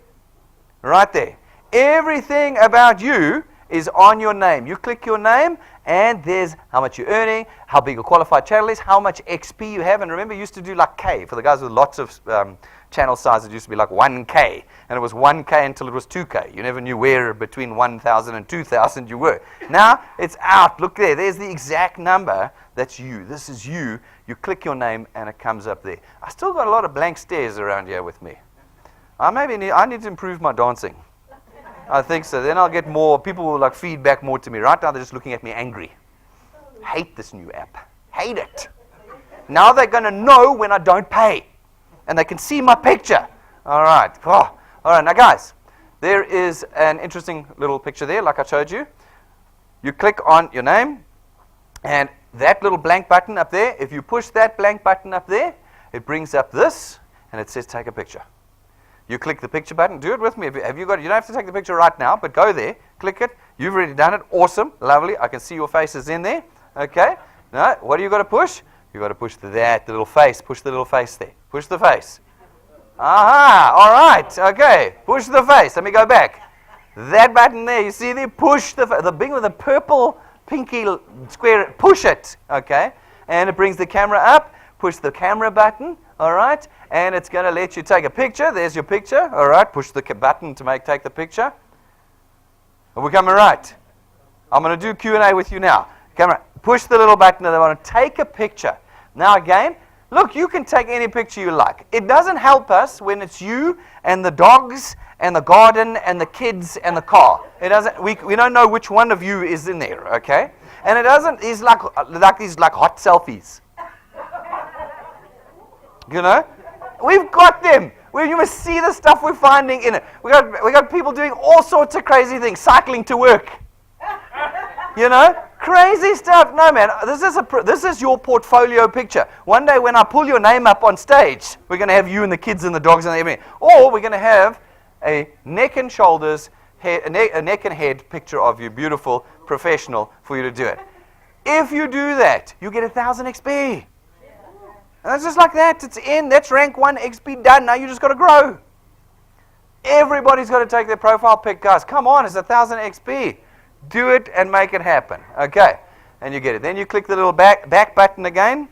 Right there. Everything about you is on your name. You click your name, and there's how much you're earning, how big a qualified channel is, how much XP you have. And remember, you used to do like K. For the guys with lots of channel size, it used to be like 1K. And it was 1K until it was 2K. You never knew where between 1,000 and 2,000 you were. Now, it's out. Look there. There's the exact number. That's you. This is you. You click your name, and it comes up there. I still got a lot of blank stares around here with me. I need to improve my dancing. I think so. Then I'll get more, people will like feedback more to me. Right now they're just looking at me angry. Hate this new app. Hate it. Now they're going to know when I don't pay. And they can see my picture. All right. Oh. All right. Now guys, there is an interesting little picture there like I showed you. You click on your name and that little blank button up there, if you push that blank button up there, it brings up this and it says take a picture. You click the picture button. Do it with me. Have you got it? You don't have to take the picture right now, but go there. Click it. You've already done it. Awesome. Lovely. I can see your faces in there. Okay. Now, what do you got to push? You got to push the little face. Push the little face there. Push the face. Aha. All right. Okay. Push the face. Let me go back. That button there. You see there? Push the big with the purple, pinky square. Push it. Okay. And it brings the camera up. Push the camera button. All right, and it's going to let you take a picture. There's your picture. All right, push the button to take the picture. Are we coming right? I'm going to do Q&A with you now. Camera, push the little button at the bottom. Take a picture. Now again, look, you can take any picture you like. It doesn't help us when it's you and the dogs and the garden and the kids and the car. It doesn't. We don't know which one of you is in there, okay? And it doesn't. It's like these hot selfies. You know, we've got them. You must see the stuff we're finding in it. We got people doing all sorts of crazy things, cycling to work. You know, crazy stuff. No, man, this is your portfolio picture. One day when I pull your name up on stage, we're going to have you and the kids and the dogs and everything. Or we're going to have a neck and shoulders, a neck and head picture of you, beautiful, professional, for you to do it. If you do that, you get 1,000 XP. And it's just like that. It's in. That's rank 1 XP done. Now you just got to grow. Everybody's got to take their profile pic, guys. Come on, it's 1,000 XP. Do it and make it happen. Okay. And you get it. Then you click the little back button again.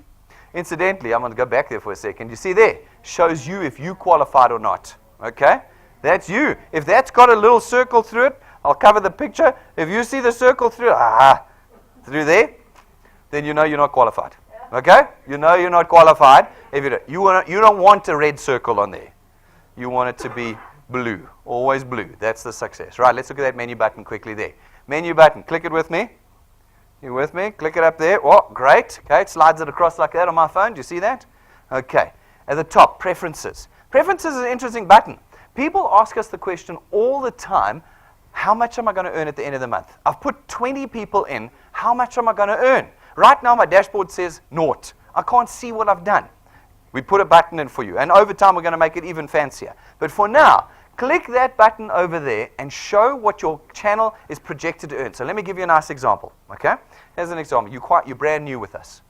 Incidentally, I'm going to go back there for a second. You see there? Shows you if you qualified or not. Okay? That's you. If that's got a little circle through it, I'll cover the picture. If you see the circle through there, then you know you're not qualified. Okay? You know you're not qualified. If you don't want a red circle on there. You want it to be blue. Always blue. That's the success. Right, let's look at that menu button quickly there. Menu button. Click it with me. You with me? Click it up there. Oh, great. Okay, it slides it across like that on my phone. Do you see that? Okay. At the top, preferences. Preferences is an interesting button. People ask us the question all the time, how much am I going to earn at the end of the month? I've put 20 people in. How much am I going to earn? Right now, my dashboard says naught. I can't see what I've done. We put a button in for you. And over time, we're going to make it even fancier. But for now, click that button over there and show what your channel is projected to earn. So let me give you a nice example. Okay? Here's an example. You're brand new with us.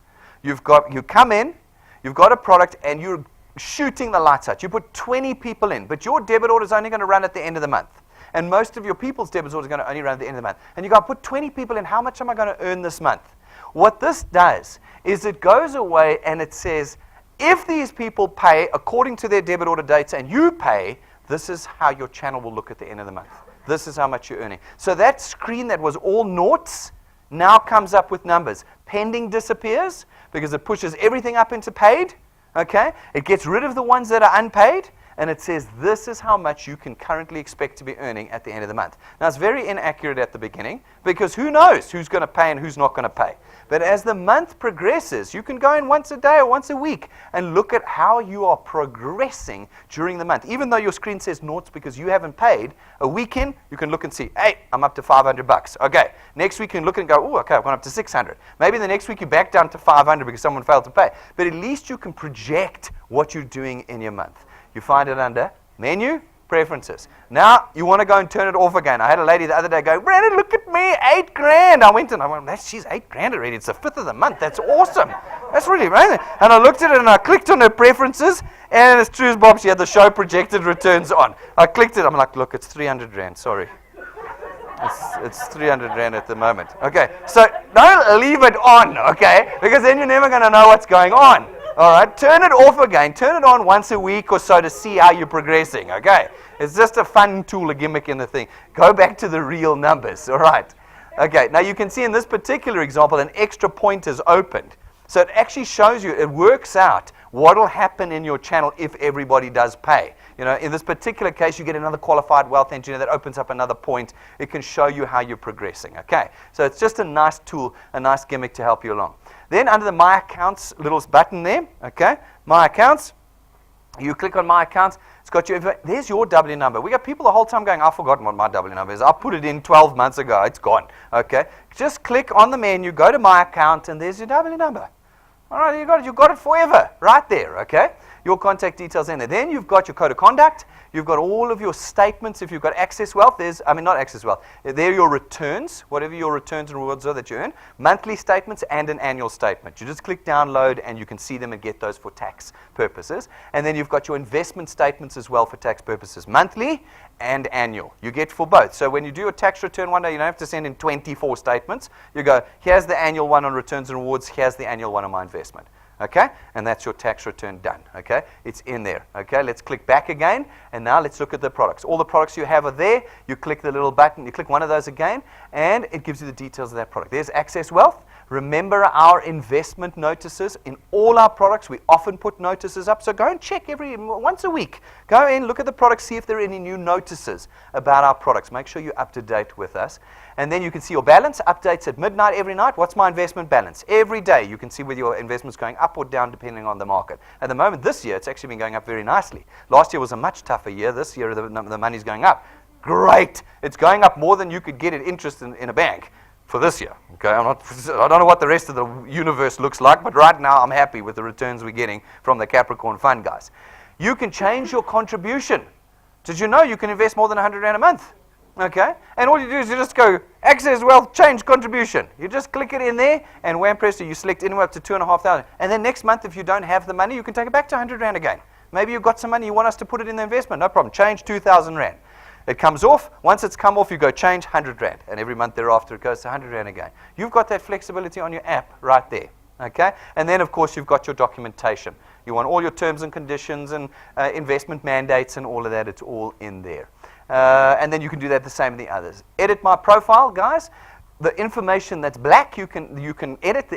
You come in, you've got a product, and you're shooting the lights out. You put 20 people in, but your debit order is only going to run at the end of the month. And most of your people's debit orders are going to only run at the end of the month. And you go, put 20 people in, how much am I going to earn this month? What this does is it goes away and it says, if these people pay according to their debit order dates and you pay, this is how your channel will look at the end of the month. This is how much you're earning. So that screen that was all noughts now comes up with numbers. Pending disappears because it pushes everything up into paid. Okay? It gets rid of the ones that are unpaid. And it says this is how much you can currently expect to be earning at the end of the month. Now, it's very inaccurate at the beginning because who knows who's going to pay and who's not going to pay. But as the month progresses, you can go in once a day or once a week and look at how you are progressing during the month. Even though your screen says noughts because you haven't paid, a week in, you can look and see, hey, I'm up to $500. Okay, next week you can look and go, oh, okay, I've gone up to 600. Maybe the next week you're back down to 500 because someone failed to pay. But at least you can project what you're doing in your month. You find it under Menu, Preferences. Now, you want to go and turn it off again. I had a lady the other day go, Brandon, look at me, $8,000. I went, she's $8,000 already. It's the 5th of the month. That's awesome. That's really amazing. And I looked at it and I clicked on her preferences, and it's true as Bob, she had the show projected returns on. I clicked it. I'm like, look, it's $300. Sorry. It's $300 at the moment. Okay, so don't leave it on, okay, because then you're never going to know what's going on. All right, turn it off again. Turn it on once a week or so to see how you're progressing, okay? It's just a fun tool, a gimmick in the thing. Go back to the real numbers, all right? Okay, now you can see in this particular example, an extra point is opened. So it actually shows you, it works out what will happen in your channel if everybody does pay. You know, in this particular case, you get another qualified wealth engineer that opens up another point. It can show you how you're progressing, okay? So it's just a nice tool, a nice gimmick to help you along. Then under the My Accounts little button there, okay, My Accounts, you click on My Accounts, it's got your, there's your W number. We got people the whole time going, I've forgotten what my W number is. I put it in 12 months ago, it's gone, okay? Just click on the menu, go to My Account, and there's your W number. All right, you've got it forever, right there, okay? Your contact details in there. Then you've got your code of conduct. You've got all of your statements. If you've got Access Wealth, not Access Wealth. They're your returns, whatever your returns and rewards are that you earn. Monthly statements and an annual statement. You just click download and you can see them and get those for tax purposes. And then you've got your investment statements as well for tax purposes. Monthly and annual. You get for both. So when you do your tax return one day, you don't have to send in 24 statements. You go, here's the annual one on returns and rewards. Here's the annual one on my investment. Okay, and that's your tax return done. Okay, it's in there. Okay, let's click back again, and now let's look at the products. All the products you have are there. You click the little button, you click one of those again, and it gives you the details of that product. There's Access Wealth. Remember our investment notices in all our products. We often put notices up, so go and check once a week. Go in, look at the products, see if there are any new notices about our products. Make sure you're up to date with us. And then you can see your balance updates at midnight every night. What's my investment balance? Every day you can see whether your investment's going up or down depending on the market. At the moment, this year, it's actually been going up very nicely. Last year was a much tougher year. This year, the money's going up. Great. It's going up more than you could get in interest in a bank for this year. Okay, I don't know what the rest of the universe looks like, but right now I'm happy with the returns we're getting from the Capricorn Fund, guys. You can change your contribution. Did you know you can invest more than 100 Rand a month? Okay, and all you do is you just go Access Wealth, change contribution. You just click it in there, and wham presto, you select anywhere up to 2,500. And then next month, if you don't have the money, you can take it back to 100 Rand again. Maybe you've got some money, you want us to put it in the investment. No problem. Change 2,000 Rand. It comes off. Once it's come off, you go change 100 Rand. And every month thereafter, it goes to 100 Rand again. You've got that flexibility on your app right there. Okay? And then, of course, you've got your documentation. You want all your terms and conditions and investment mandates and all of that. It's all in there. And then you can do that the same in the others. Edit my profile, guys. The information that's black, you can edit. The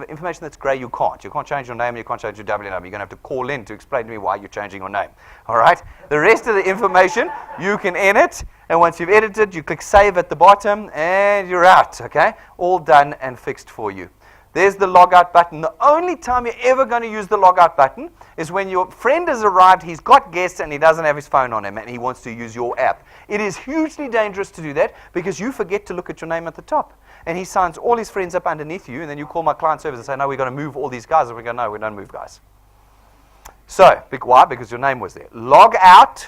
information that's gray, you can't. You can't change your name, you can't change your W number. You're going to have to call in to explain to me why you're changing your name. All right? The rest of the information, you can edit. And once you've edited, you click Save at the bottom, and you're out. Okay? All done and fixed for you. There's the logout button. The only time you're ever going to use the logout button is when your friend has arrived, he's got guests, and he doesn't have his phone on him, and he wants to use your app. It is hugely dangerous to do that because you forget to look at your name at the top. And he signs all his friends up underneath you, and then you call my client service and say, no, we're going to move all these guys. And we go, no, we don't move guys. So, why? Because your name was there. Log out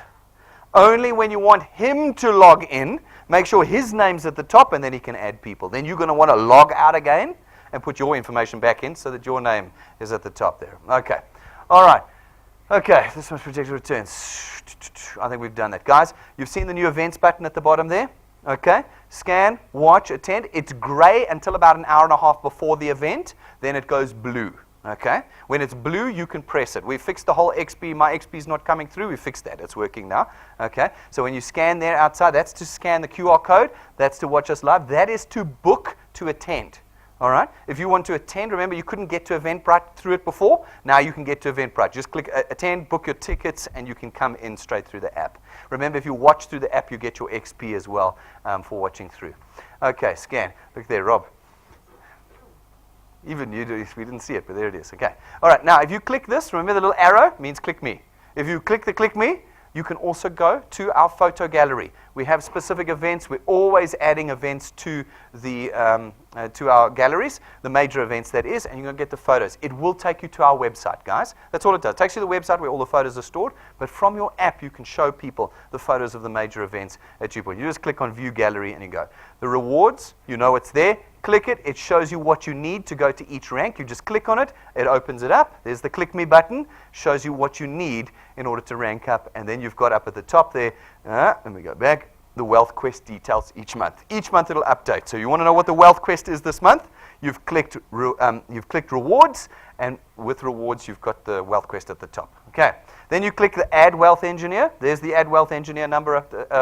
only when you want him to log in. Make sure his name's at the top, and then he can add people. Then you're going to want to log out again and put your information back in so that your name is at the top there. Okay. All right. Okay. This one's projected returns. I think we've done that. Guys, you've seen the new events button at the bottom there. Okay. Scan, watch, attend. It's gray until about an hour and a half before the event. Then it goes blue. Okay. When it's blue, you can press it. We fixed the whole XP. My XP is not coming through. We fixed that. It's working now. Okay. So when you scan there outside, that's to scan the QR code. That's to watch us live. That is to book to attend. All right. If you want to attend, remember you couldn't get to Eventbrite through it before. Now you can get to Eventbrite. Just click attend, book your tickets, and you can come in straight through the app. Remember, if you watch through the app, you get your XP as well for watching through. Okay, scan. Look there, Rob. Even you do. We didn't see it, but there it is. Okay. All right. Now, if you click this, remember the little arrow means click me. If you click the click me, you can also go to our photo gallery. We have specific events. We're always adding events to the to our galleries, the major events that is, and you're going to get the photos. It will take you to our website, guys. That's all it does. It takes you to the website where all the photos are stored, but from your app, you can show people the photos of the major events at you. You just click on View Gallery and you go. The rewards, you know it's there. Click it. It shows you what you need to go to each rank. You just click on it. It opens it up. There's the Click Me button. Shows you what you need in order to rank up. And then you've got up at the top there, let me go back, the Wealth Quest details each month. Each month it'll update. So you want to know what the Wealth Quest is this month? You've clicked rewards, and with rewards you've got the Wealth Quest at the top. Okay. Then you click the Add Wealth Engineer. There's the Add Wealth Engineer number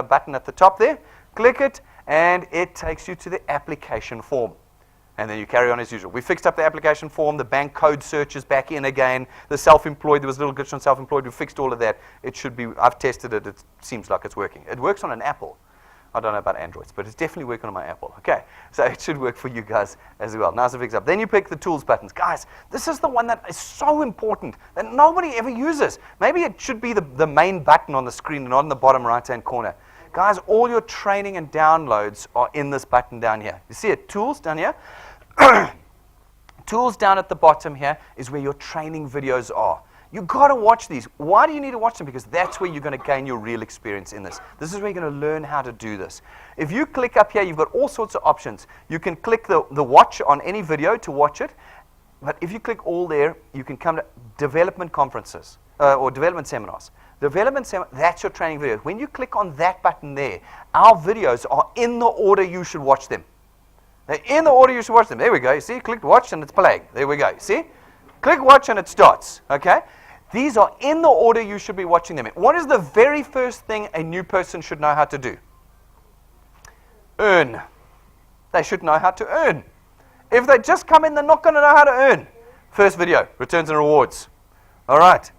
button at the top there. Click it, and it takes you to the application form. And then you carry on as usual. We fixed up the application form. The bank code search is back in again. The self-employed, there was a little glitch on self-employed. We fixed all of that. It should be, I've tested it. It seems like it's working. It works on an Apple. I don't know about Androids, but it's definitely working on my Apple. Okay, so it should work for you guys as well. Now it's a fix up. Then you pick the tools buttons. Guys, this is the one that is so important that nobody ever uses. Maybe it should be the main button on the screen and not in the bottom right-hand corner. Guys, all your training and downloads are in this button down here. You see it? Tools down here. Tools down at the bottom here is where your training videos are. You've got to watch these. Why do you need to watch them? Because that's where you're going to gain your real experience in this. This is where you're going to learn how to do this. If you click up here, you've got all sorts of options. You can click the watch on any video to watch it. But if you click all there, you can come to development conferences or development seminars. That's your training video. When you click on that button there, our videos are in the order you should watch them. They're in the order you should watch them. There we go. You see, click watch and it's playing. There we go. See? Click watch and it starts, okay? These are in the order you should be watching them in. What is the very first thing a new person should know how to do? Earn. They should know how to earn. If they just come in, they're not going to know how to earn. First video, returns and rewards. All right.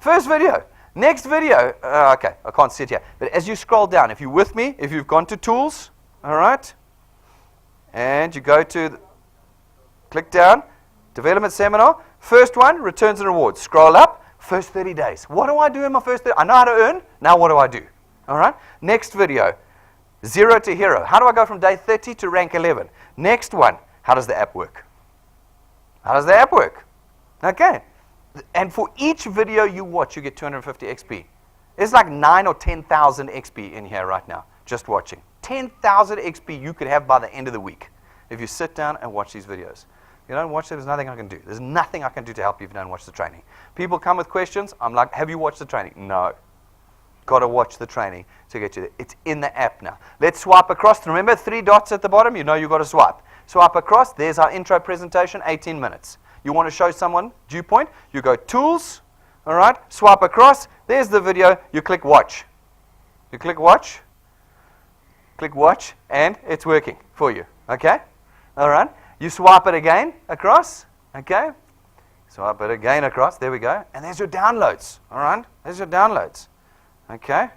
First video. Next video. Okay, I can't sit here. But as you scroll down, if you're with me, if you've gone to tools, all right, and you go to, click down, development seminar. First one, returns and rewards. Scroll up, first 30 days. What do I do in my first 30? I know how to earn. Now what do I do? All right. Next video, 0 to hero. How do I go from day 30 to rank 11? Next one, how does the app work? How does the app work? Okay. And for each video you watch, you get 250 XP. It's like 9 or 10,000 XP in here right now, just watching. 10,000 XP you could have by the end of the week if you sit down and watch these videos. If you don't watch them, there's nothing I can do. There's nothing I can do to help you if you don't watch the training. People come with questions. I'm like, have you watched the training? No. Got to watch the training to get you there. It's in the app now. Let's swipe across. Remember, 3 dots at the bottom? You know you've got to swipe. Swipe across. There's our intro presentation, 18 minutes. You want to show someone Dew Point? You go Tools. All right. Swipe across. There's the video. You click Watch. You click Watch. Click Watch, and it's working for you. Okay? All right. You swipe it again across. Okay? Swipe it again across. There we go. And there's your downloads. All right? There's your downloads. Okay?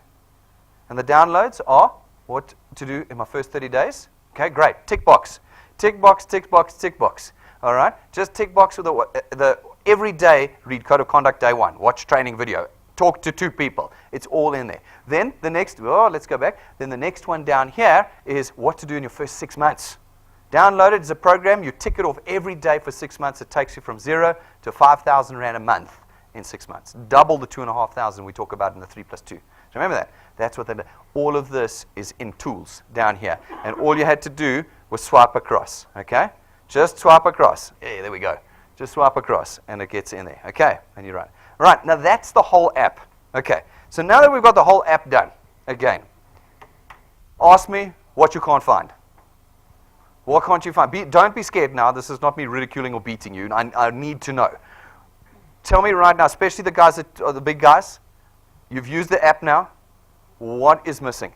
And the downloads are what to do in my first 30 days. Okay, great. Tick box. Tick box, tick box, tick box. All right? Just tick box with the every day, read Code of Conduct day 1. Watch training video. Talk to 2 people. It's all in there. Then the next, let's go back. Then the next one down here is what to do in your first 6 months. Download it as a program. You tick it off every day for 6 months. It takes you from 0 to 5,000 Rand a month in 6 months. Double the 2,500 we talk about in the 3+2. So remember that. That's what all of this is in tools down here. And all you had to do was swipe across. Okay? Just swipe across. Yeah, there we go. Just swipe across and it gets in there. Okay? And you're right. Right, now that's the whole app. Okay. So now that we've got the whole app done, again, ask me what you can't find. What can't you find? Don't be scared now. This is not me ridiculing or beating you. I need to know. Tell me right now, especially the guys that are the big guys, you've used the app now. What is missing?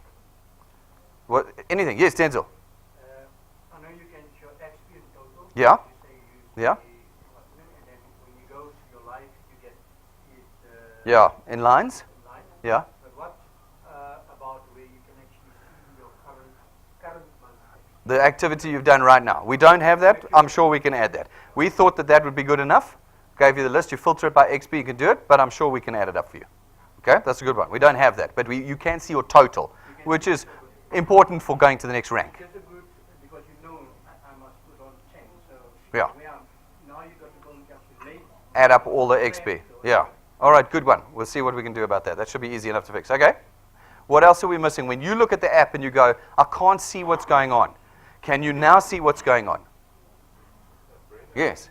What? Anything? Yes, Denzel. I know you can show XP in total. Yeah. Yeah. And then when you go to your life, you get it. Yeah. In lines. In line. Yeah. But what about where you can actually see your current month? The activity you've done right now. We don't have that. I'm sure we can add that. We thought that would be good enough. Gave you the list. You filter it by XP. You can do it, but I'm sure we can add it up for you. Okay, that's a good one. We don't have that, but you can see your total, which is important for going to the next rank. Just a good, because you know I must put on change. So yeah. Now you got to go and calculate. Add up all the XP. Yeah. All right, good one. We'll see what we can do about that. That should be easy enough to fix. Okay. What else are we missing? When you look at the app and you go, I can't see what's going on. Can you now see what's going on? Yes.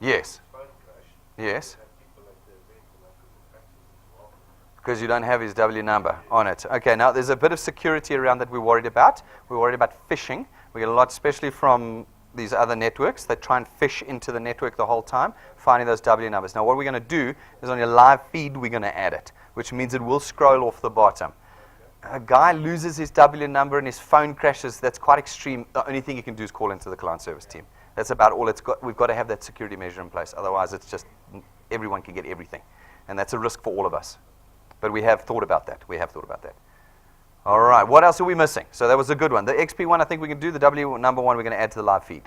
Yes. Yes. Because you don't have his W number on it. Okay, now there's a bit of security around that we're worried about. We're worried about phishing. We get a lot, especially from these other networks that try and fish into the network the whole time, finding those W numbers. Now what we're going to do is on your live feed, we're going to add it, which means it will scroll off the bottom. A guy loses his W number and his phone crashes. That's quite extreme. The only thing he can do is call into the client service team. That's about all it's got. We've got to have that security measure in place. Otherwise, it's just everyone can get everything. And that's a risk for all of us. But we have thought about that. We have thought about that. All right. What else are we missing? So that was a good one. The XP one, I think we can do. The W number one, we're going to add to the live feed.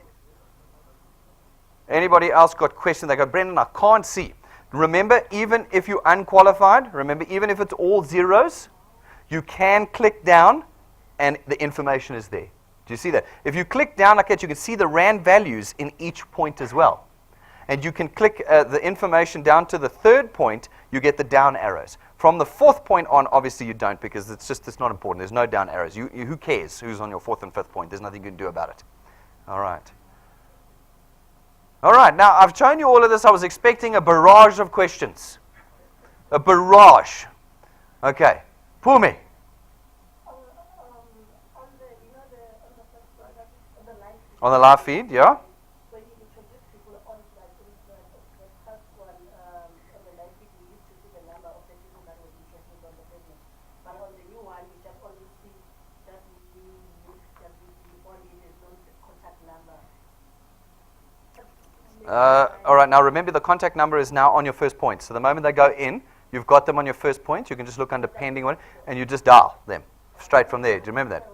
Anybody else got questions? They go, Brendan, I can't see. Remember, even if you're unqualified, remember, even if it's all zeros, you can click down and the information is there. Do you see that? If you click down like that, you can see the Rand values in each point as well. And you can click the information down to the 3rd point, you get the down arrows. From the 4th point on, obviously you don't, because it's not important. There's no down arrows. Who cares who's on your 4th and 5th point? There's nothing you can do about it. All right. All right, now I've shown you all of this. I was expecting a barrage of questions. A barrage. Okay. Pumi. On the first one, On the live feed, yeah? When you introduce people on the first one, on the live feed, you used to see the number of the people that were interested on the segment. But on the new one, you just only see only there's no contact number. All right, now remember the contact number is now on your first point. So the moment they go in, you've got them on your first point. You can just look under pending one, and you just dial them straight from there. Do you remember that?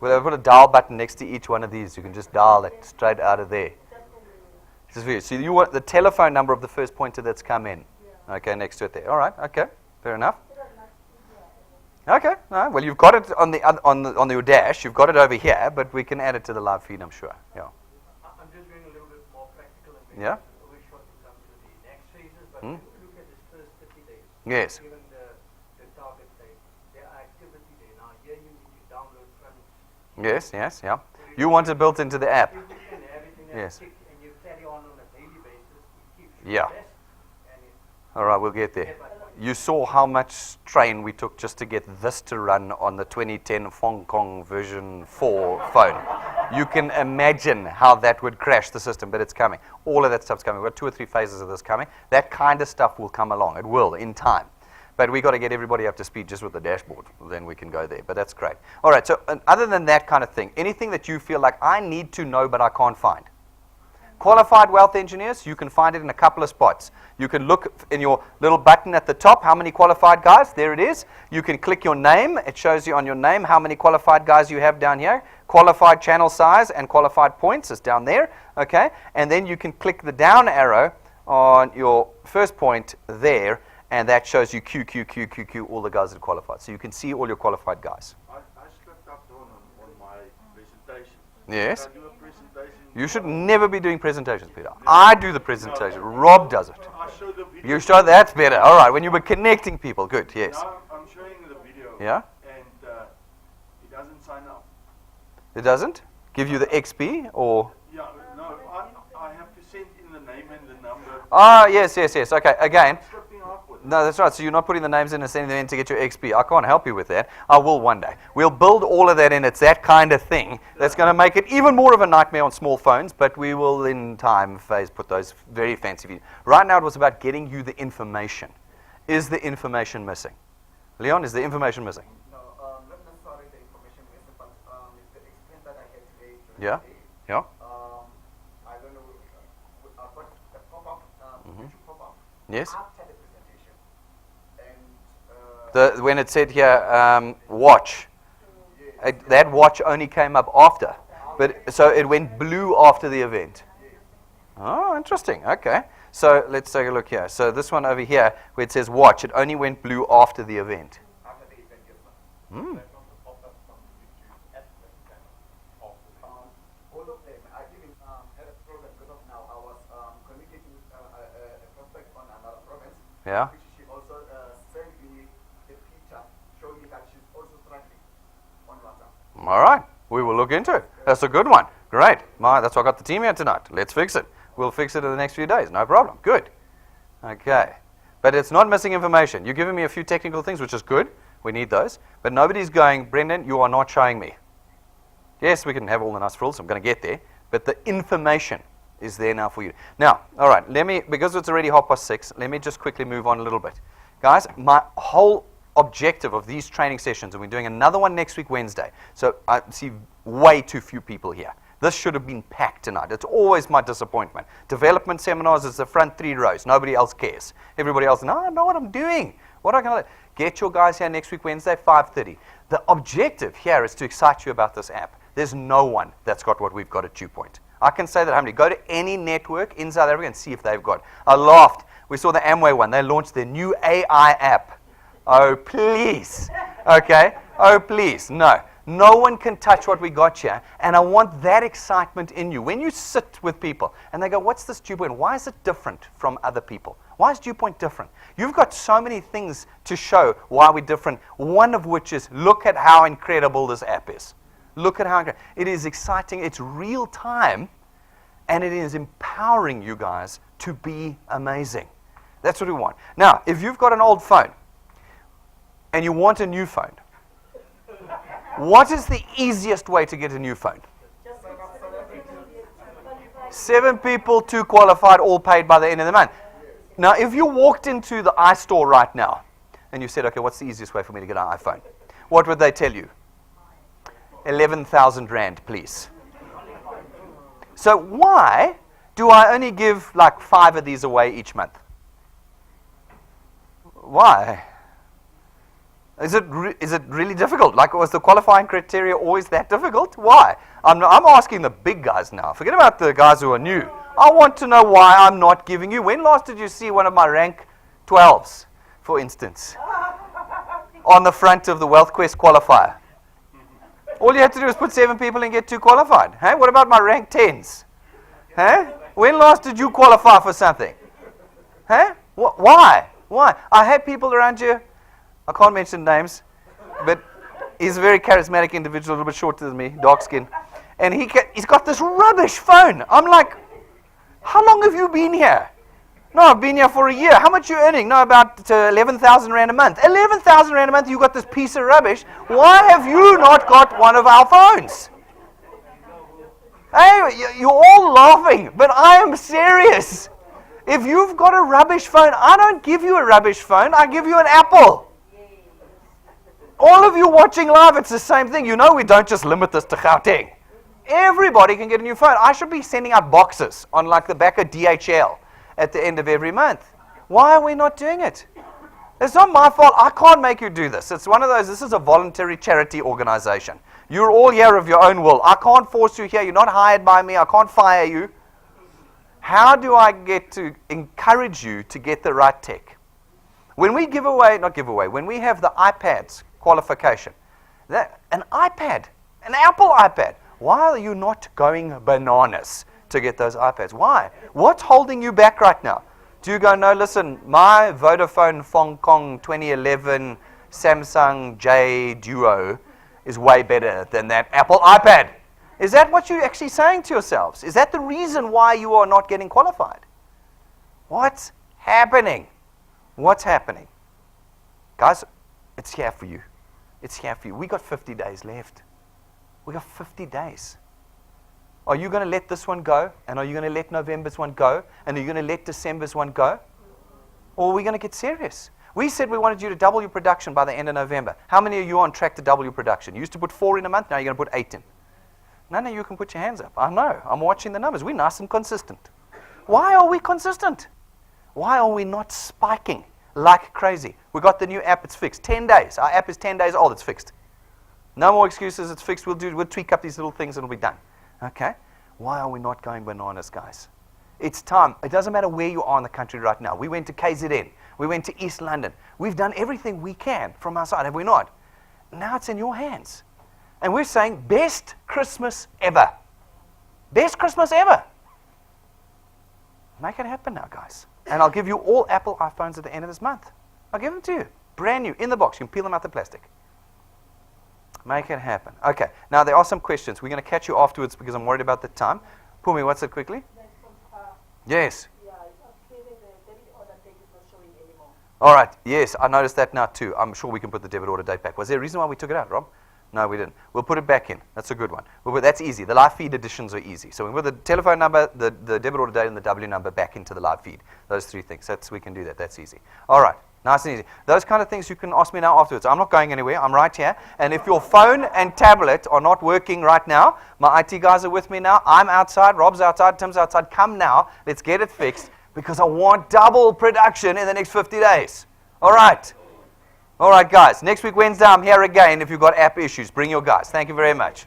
Well, I've put a dial button next to each one of these. You can just dial it straight out of there. Just for you. So you want the telephone number of the first pointer that's come in. Okay, next to it there. All right, okay, fair enough. Okay, no, well, you've got it on the on your dash. You've got it over here, but we can add it to the live feed, I'm sure. Yeah. I'm just going a little bit more practical and Yeah. we short to come to the next phases, but Hmm? look at this first 30 days. Yes. Given the target date, their activity day. Now here you need to download trends. Yes, yes, yeah. You want it built into the app. If you can have it in a Yes. tick and you carry on a daily basis, it keeps you Yeah. best. And it, All right, we'll get there. You saw how much strain we took just to get this to run on the 2010 Hong Kong version 4 phone. You can imagine how that would crash the system, but it's coming. All of that stuff's coming. We've got 2 or 3 phases of this coming. That kind of stuff will come along. It will, in time. But we've got to get everybody up to speed just with the dashboard. Then we can go there. But that's great. All right, so other than that kind of thing, anything that you feel like I need to know but I can't find. Qualified wealth engineers, you can find it in a couple of spots. You can look in your little button at the top, how many qualified guys, there it is. You can click your name, it shows you on your name how many qualified guys you have down here. Qualified channel size and qualified points is down there, okay? And then you can click the down arrow on your first point there, and that shows you Q, Q, Q, Q, Q, all the guys that are qualified. So you can see all your qualified guys. I slipped up on my presentation. Yes. Can I do a presentation? You should never be doing presentations, Peter. I do the presentation. Rob does it. I show the video. You show that's better. All right, when you were connecting people. Good, yes. Now I'm showing the video. Yeah? And it doesn't sign up. It doesn't give you the XP or... Yeah, no, I have to send in the name and the number. Ah, yes, yes, yes. Okay, again. It's tripping awkward. No, that's right. So you're not putting the names in and sending them in to get your XP. I can't help you with that. I will one day. We'll build all of that in. It's that kind of thing that's going to make it even more of a nightmare on small phones, but we will in time phase put those very fancy videos. Right now it was about getting you the information. Is the information missing? Leon, is the information missing? No, not necessarily the information missing, but it's the experience that I had today. Yeah? Yeah? I don't know, I've got a pop-up, YouTube pop-up Yes? after the presentation. And When it said here, watch, that watch only came up after. But so it went blue after the event. Oh, interesting. Okay. So let's take a look here. So this one over here, where it says watch, it only went blue after the event. after the event, yes, sir. Hmm. All of them, I even had a problem because of now I was communicating with a prospect on another province, Yeah. which she also sent me a picture showing me that she's also struggling on WhatsApp. All right. We will look into it. That's a good one. Great. That's why I got the team here tonight. Let's fix it. We'll fix it in the next few days. No problem. Good. Okay. But it's not missing information. You're giving me a few technical things, which is good. We need those. But nobody's going, Brendan, you are not showing me. Yes, we can have all the nice frills. I'm going to get there. But the information is there now for you. Now, all right, because it's already 6:30, let me just quickly move on a little bit. Guys, my whole objective of these training sessions, and we're doing another one next week, Wednesday. So I see way too few people here. This should have been packed tonight. It's always my disappointment. Development seminars is the front 3 rows. Nobody else cares. Everybody else, no, I know what I'm doing. What am I going to get your guys here next week, Wednesday, 5:30. The objective here is to excite you about this app. There's no one that's got what we've got at 2 Point. I can say that how many. Go to any network in South Africa and see if they've got. I laughed. We saw the Amway one. They launched their new AI app. Oh, please. Okay? Oh, please. No. No one can touch what we got here. And I want that excitement in you. When you sit with people and they go, what's this Dew Point? Why is it different from other people? Why is Dew Point different? You've got so many things to show why we're different. One of which is, look at how incredible this app is. Look at how incredible. It is exciting. It's real time. And it is empowering you guys to be amazing. That's what we want. Now, if you've got an old phone and you want a new phone, What is the easiest way to get a new phone? 7 people, 2 qualified, all paid by the end of the month. Now, if you walked into the iStore right now and you said, okay, what's the easiest way for me to get an iPhone? What would they tell you? 11,000 Rand, please. So why do I only give like 5 of these away each month? Why? Is it really difficult? Like, was the qualifying criteria always that difficult? Why? I'm asking the big guys now. Forget about the guys who are new. I want to know why I'm not giving you. When last did you see one of my rank 12s, for instance, on the front of the Wealth Quest qualifier? All you have to do is put 7 people and get 2 qualified. Hey, what about my rank 10s? Hey? When last did you qualify for something? Hey? Why? Why? I had people around here, I can't mention names, but he's a very charismatic individual, a little bit shorter than me, dark skin. And he's got this rubbish phone. I'm like, how long have you been here? No, I've been here for a year. How much are you earning? No, about 11,000 Rand a month. 11,000 Rand a month, you got this piece of rubbish. Why have you not got one of our phones? Hey, you're all laughing, but I am serious. If you've got a rubbish phone, I don't give you a rubbish phone. I give you an Apple. All of you watching live, it's the same thing. You know we don't just limit this to Gauteng. Everybody can get a new phone. I should be sending out boxes on like the back of DHL at the end of every month. Why are we not doing it? It's not my fault. I can't make you do this. It's one of those, this is a voluntary charity organization. You're all here of your own will. I can't force you here. You're not hired by me. I can't fire you. How do I get to encourage you to get the right tech? When we give away, when we have the iPads qualification, an iPad, an Apple iPad, why are you not going bananas to get those iPads? Why? What's holding you back right now? Do you go, no, listen, my Vodafone Hong Kong 2011 Samsung J Duo is way better than that Apple iPad? Is that what you're actually saying to yourselves? Is that the reason why you are not getting qualified? What's happening? What's happening? Guys, it's here for you. It's here for you. We got 50 days left. We got 50 days. Are you going to let this one go? And are you going to let November's one go? And are you going to let December's one go? Or are we going to get serious? We said we wanted you to double your production by the end of November. How many of you are on track to double your production? You used to put 4 in a month, now you're going to put 8 in. None of you can put your hands up. I know. I'm watching the numbers. We're nice and consistent. Why are we consistent? Why are we not spiking like crazy? We got the new app. It's fixed. 10 days. Our app is 10 days old. It's fixed. No more excuses. It's fixed. We'll tweak up these little things and it'll be done. Okay? Why are we not going bananas, guys? It's time. It doesn't matter where you are in the country right now. We went to KZN. We went to East London. We've done everything we can from our side, have we not? Now it's in your hands. And we're saying, best Christmas ever. Best Christmas ever. Make it happen now, guys. And I'll give you all Apple iPhones at the end of this month. I'll give them to you. Brand new, in the box. You can peel them out the plastic. Make it happen. Okay, now there are some questions. We're going to catch you afterwards because I'm worried about the time. Pumi, what's it quickly? Yes. All right, yes, I noticed that now too. I'm sure we can put the debit order date back. Was there a reason why we took it out, Rob? No, we didn't. We'll put it back in. That's a good one. That's easy. The live feed additions are easy. So we put the telephone number, the debit order date, and the W number back into the live feed. Those 3 things. We can do that. That's easy. All right. Nice and easy. Those kind of things you can ask me now afterwards. I'm not going anywhere. I'm right here. And if your phone and tablet are not working right now, my IT guys are with me now. I'm outside. Rob's outside. Tim's outside. Come now. Let's get it fixed because I want double production in the next 50 days. All right. All right, guys. Next week, Wednesday, I'm here again. If you've got app issues, bring your guys. Thank you very much.